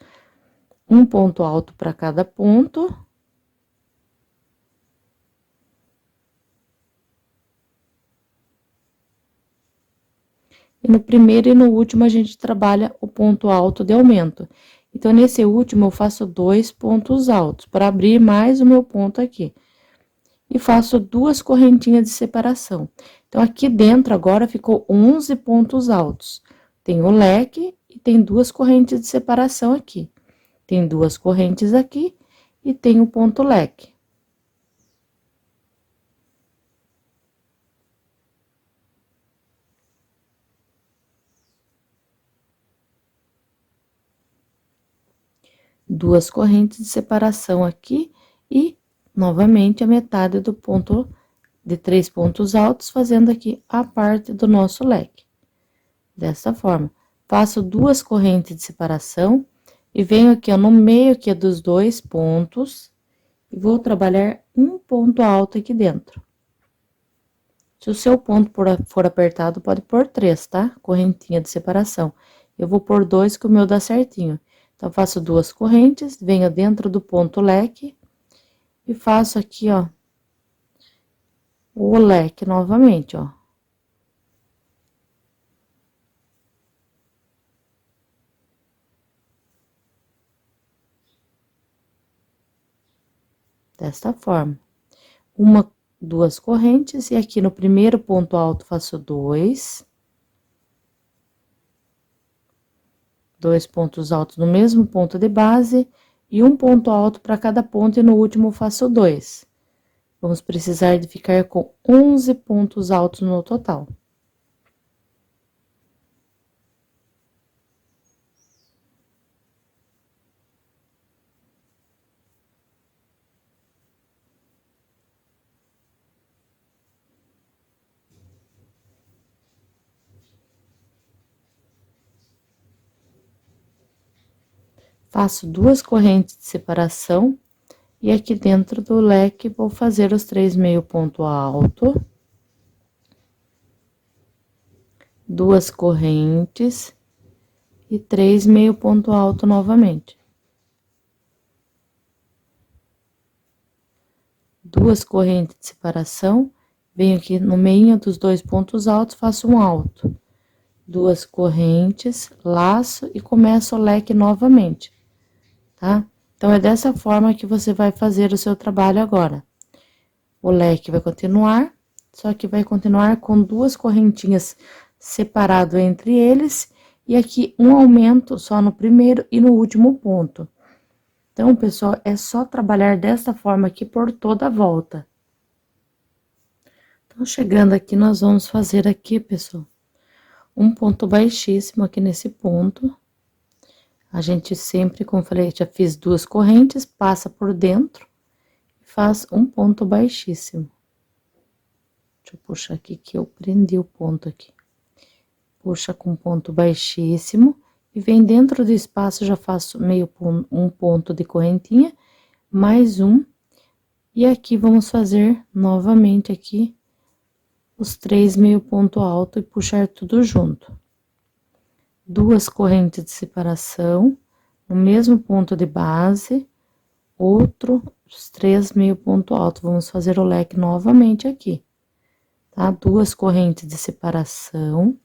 Um ponto alto para cada ponto. E no primeiro e no último, a gente trabalha o ponto alto de aumento. Então, nesse último, eu faço 2 pontos altos, para abrir mais o meu ponto aqui. E faço 2 correntinhas de separação. Então, aqui dentro, agora, ficou 11 pontos altos. Tem o leque e tem 2 correntes de separação aqui. Tem 2 correntes aqui e tem o ponto leque. Duas correntes de separação aqui e, novamente, a metade do ponto de 3 pontos altos, fazendo aqui a parte do nosso leque. Dessa forma, faço 2 correntes de separação e venho aqui, ó, no meio aqui dos 2 pontos e vou trabalhar um ponto alto aqui dentro. Se o seu ponto for apertado, pode pôr 3, tá? Correntinha de separação. Eu vou pôr 2 que o meu dá certinho. Então, faço 2 correntes, venho dentro do ponto leque e faço aqui, ó, o leque novamente, ó. Desta forma. Duas correntes e aqui no primeiro ponto alto faço 2. 2 pontos altos no mesmo ponto de base e um ponto alto para cada ponto e no último faço 2. Vamos precisar de ficar com 11 pontos altos no total. Faço 2 correntes de separação e aqui dentro do leque vou fazer os 3 meio ponto alto, 2 correntes e 3 meio ponto alto novamente. 2 correntes de separação, venho aqui no meio dos 2 pontos altos, faço um alto. 2 correntes, laço e começo o leque novamente, tá? Então, é dessa forma que você vai fazer o seu trabalho agora. O leque vai continuar, só que vai continuar com 2 correntinhas separado entre eles, e aqui um aumento só no primeiro e no último ponto. Então, pessoal, é só trabalhar dessa forma aqui por toda a volta. Então, chegando aqui, nós vamos fazer aqui, pessoal, um ponto baixíssimo aqui nesse ponto. A gente sempre, como falei, já fiz duas correntes, passa por dentro e faz um ponto baixíssimo. Deixa eu puxar aqui que eu prendi o ponto aqui. Puxa com ponto baixíssimo e vem dentro do espaço, já faço um ponto de correntinha, mais um. E aqui vamos fazer novamente aqui os 3 meio ponto alto e puxar tudo junto. Duas correntes de separação, no mesmo ponto de base, os 3 meio ponto alto. Vamos fazer o leque novamente aqui, tá? Duas correntes de separação.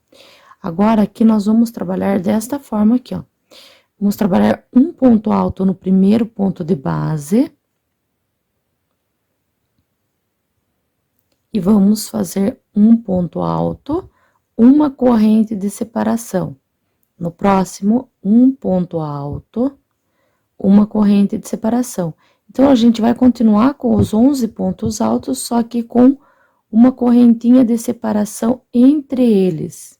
Agora, aqui nós vamos trabalhar desta forma aqui, ó. Vamos trabalhar um ponto alto no primeiro ponto de base. E vamos fazer um ponto alto, uma corrente de separação. No próximo, um ponto alto, uma corrente de separação. Então, a gente vai continuar com os 11 pontos altos, só que com uma correntinha de separação entre eles,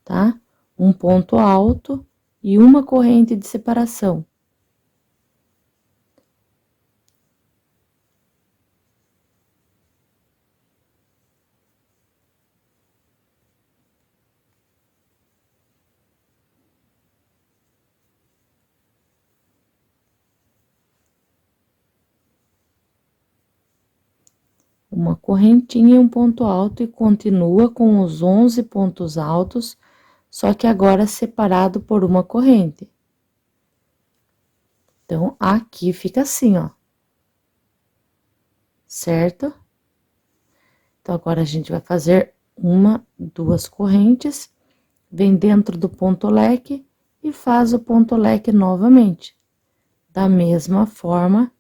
tá? Um ponto alto e uma corrente de separação. Uma correntinha e um ponto alto e continua com os 11 pontos altos, só que agora separado por uma corrente. Então, aqui fica assim, ó. Certo? Então, agora a gente vai fazer duas correntes, vem dentro do ponto leque e faz o ponto leque novamente. Da mesma forma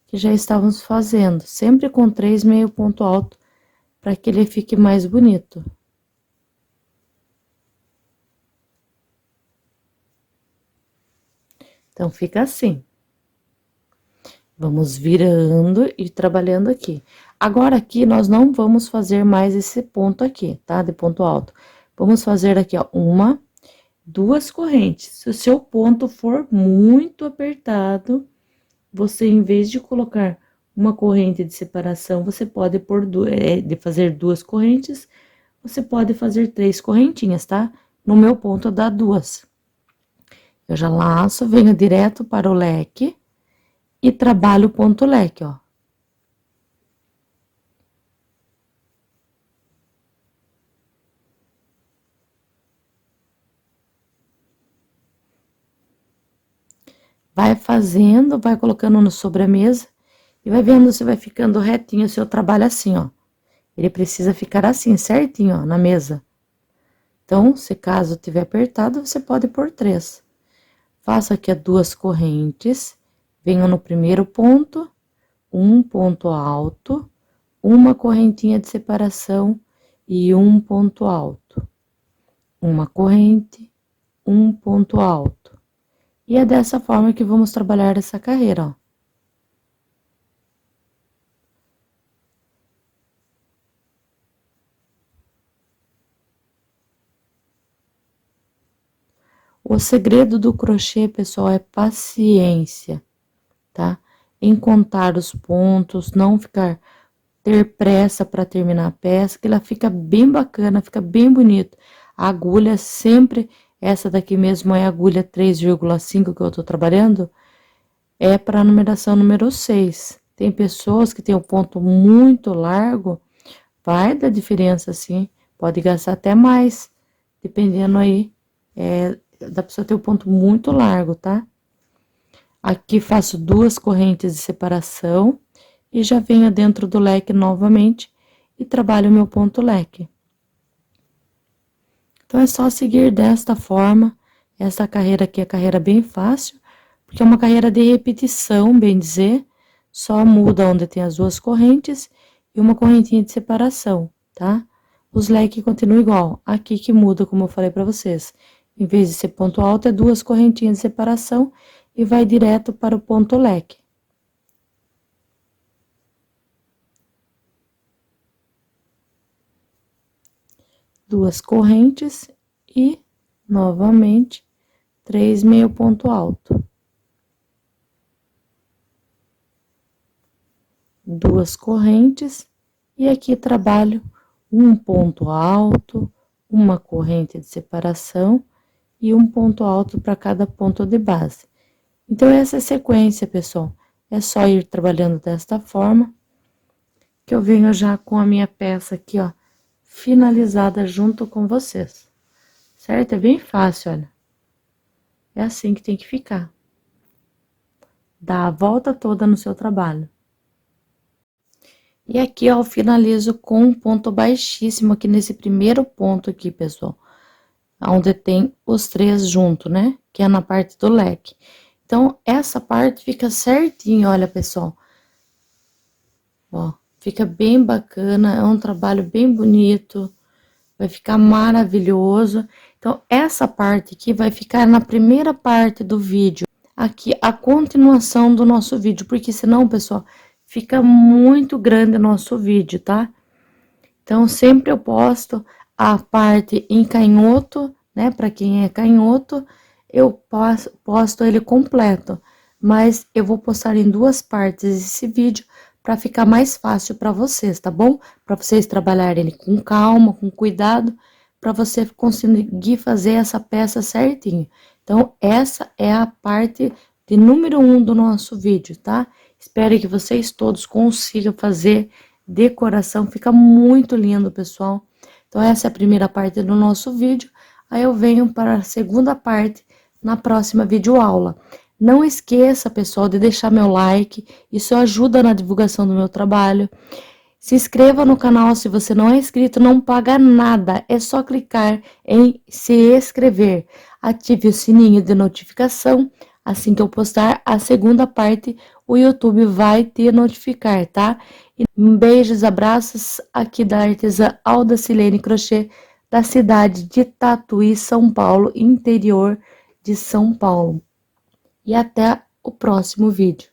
que já estávamos fazendo, sempre com 3 meio ponto alto, para que ele fique mais bonito. Então, fica assim. Vamos virando e trabalhando aqui. Agora, aqui, nós não vamos fazer mais esse ponto aqui, tá? De ponto alto. Vamos fazer aqui, ó, duas correntes. Se o seu ponto for muito apertado, você, em vez de colocar uma corrente de separação, você pode de fazer duas correntes, você pode fazer 3 correntinhas, tá? No meu ponto dá 2. Eu já laço, venho direto para o leque e trabalho o ponto leque, ó. Vai fazendo, vai colocando no sobre a mesa e vai vendo se vai ficando retinho o seu trabalho assim, ó. Ele precisa ficar assim, certinho, ó, na mesa. Então, se caso tiver apertado, você pode pôr 3. Faço aqui as duas correntes, venho no primeiro ponto, um ponto alto, uma correntinha de separação e um ponto alto. Uma corrente, um ponto alto. E é dessa forma que vamos trabalhar essa carreira, ó. O segredo do crochê, pessoal, é paciência, tá? Em contar os pontos, não ter pressa para terminar a peça, que ela fica bem bacana, fica bem bonito. A agulha sempre, essa daqui mesmo é a agulha 3,5 que eu tô trabalhando, é para a numeração número 6. Tem pessoas que tem o ponto muito largo, vai dar diferença, assim, pode gastar até mais, dependendo aí, da pessoa ter o ponto muito largo, tá? Aqui faço duas correntes de separação e já venho dentro do leque novamente e trabalho o meu ponto leque. Então, é só seguir desta forma. Essa carreira aqui é carreira bem fácil, porque é uma carreira de repetição, bem dizer, só muda onde tem as duas correntes e uma correntinha de separação, tá? Os leques continuam igual, aqui que muda, como eu falei pra vocês. Em vez de ser ponto alto, é duas correntinhas de separação e vai direto para o ponto leque. 2 correntes e novamente 3 meio ponto alto. 2 correntes e aqui trabalho um ponto alto, uma corrente de separação e um ponto alto para cada ponto de base. Então, essa é a sequência, pessoal. É só ir trabalhando desta forma, que eu venho já com a minha peça aqui, ó, finalizada junto com vocês. Certo? É bem fácil, olha. É assim que tem que ficar. Dá a volta toda no seu trabalho. E aqui, ó, eu finalizo com um ponto baixíssimo aqui nesse primeiro ponto aqui, pessoal. Onde tem os 3 junto, né? Que é na parte do leque. Então, essa parte fica certinho, olha, pessoal. Ó, fica bem bacana, é um trabalho bem bonito. Vai ficar maravilhoso. Então, essa parte aqui vai ficar na primeira parte do vídeo. Aqui, a continuação do nosso vídeo, porque senão, pessoal, fica muito grande o nosso vídeo, tá? Então, sempre eu posto a parte em canhoto, né? Para quem é canhoto, eu posto ele completo. Mas eu vou postar em 2 partes esse vídeo para ficar mais fácil para vocês, tá bom? Para vocês trabalharem ele com calma, com cuidado, para você conseguir fazer essa peça certinho. Então, essa é a parte de número 1 do nosso vídeo, tá? Espero que vocês todos consigam fazer decoração, fica muito lindo, pessoal. Então, essa é a primeira parte do nosso vídeo. Aí eu venho para a segunda parte na próxima videoaula. Não esqueça, pessoal, de deixar meu like, isso ajuda na divulgação do meu trabalho. Se inscreva no canal se você não é inscrito, não paga nada, é só clicar em se inscrever. Ative o sininho de notificação, assim que eu postar a segunda parte, o YouTube vai te notificar, tá? E beijos, abraços aqui da artesã Aldacilene Crochê, da cidade de Tatuí, São Paulo, interior de São Paulo. E até o próximo vídeo.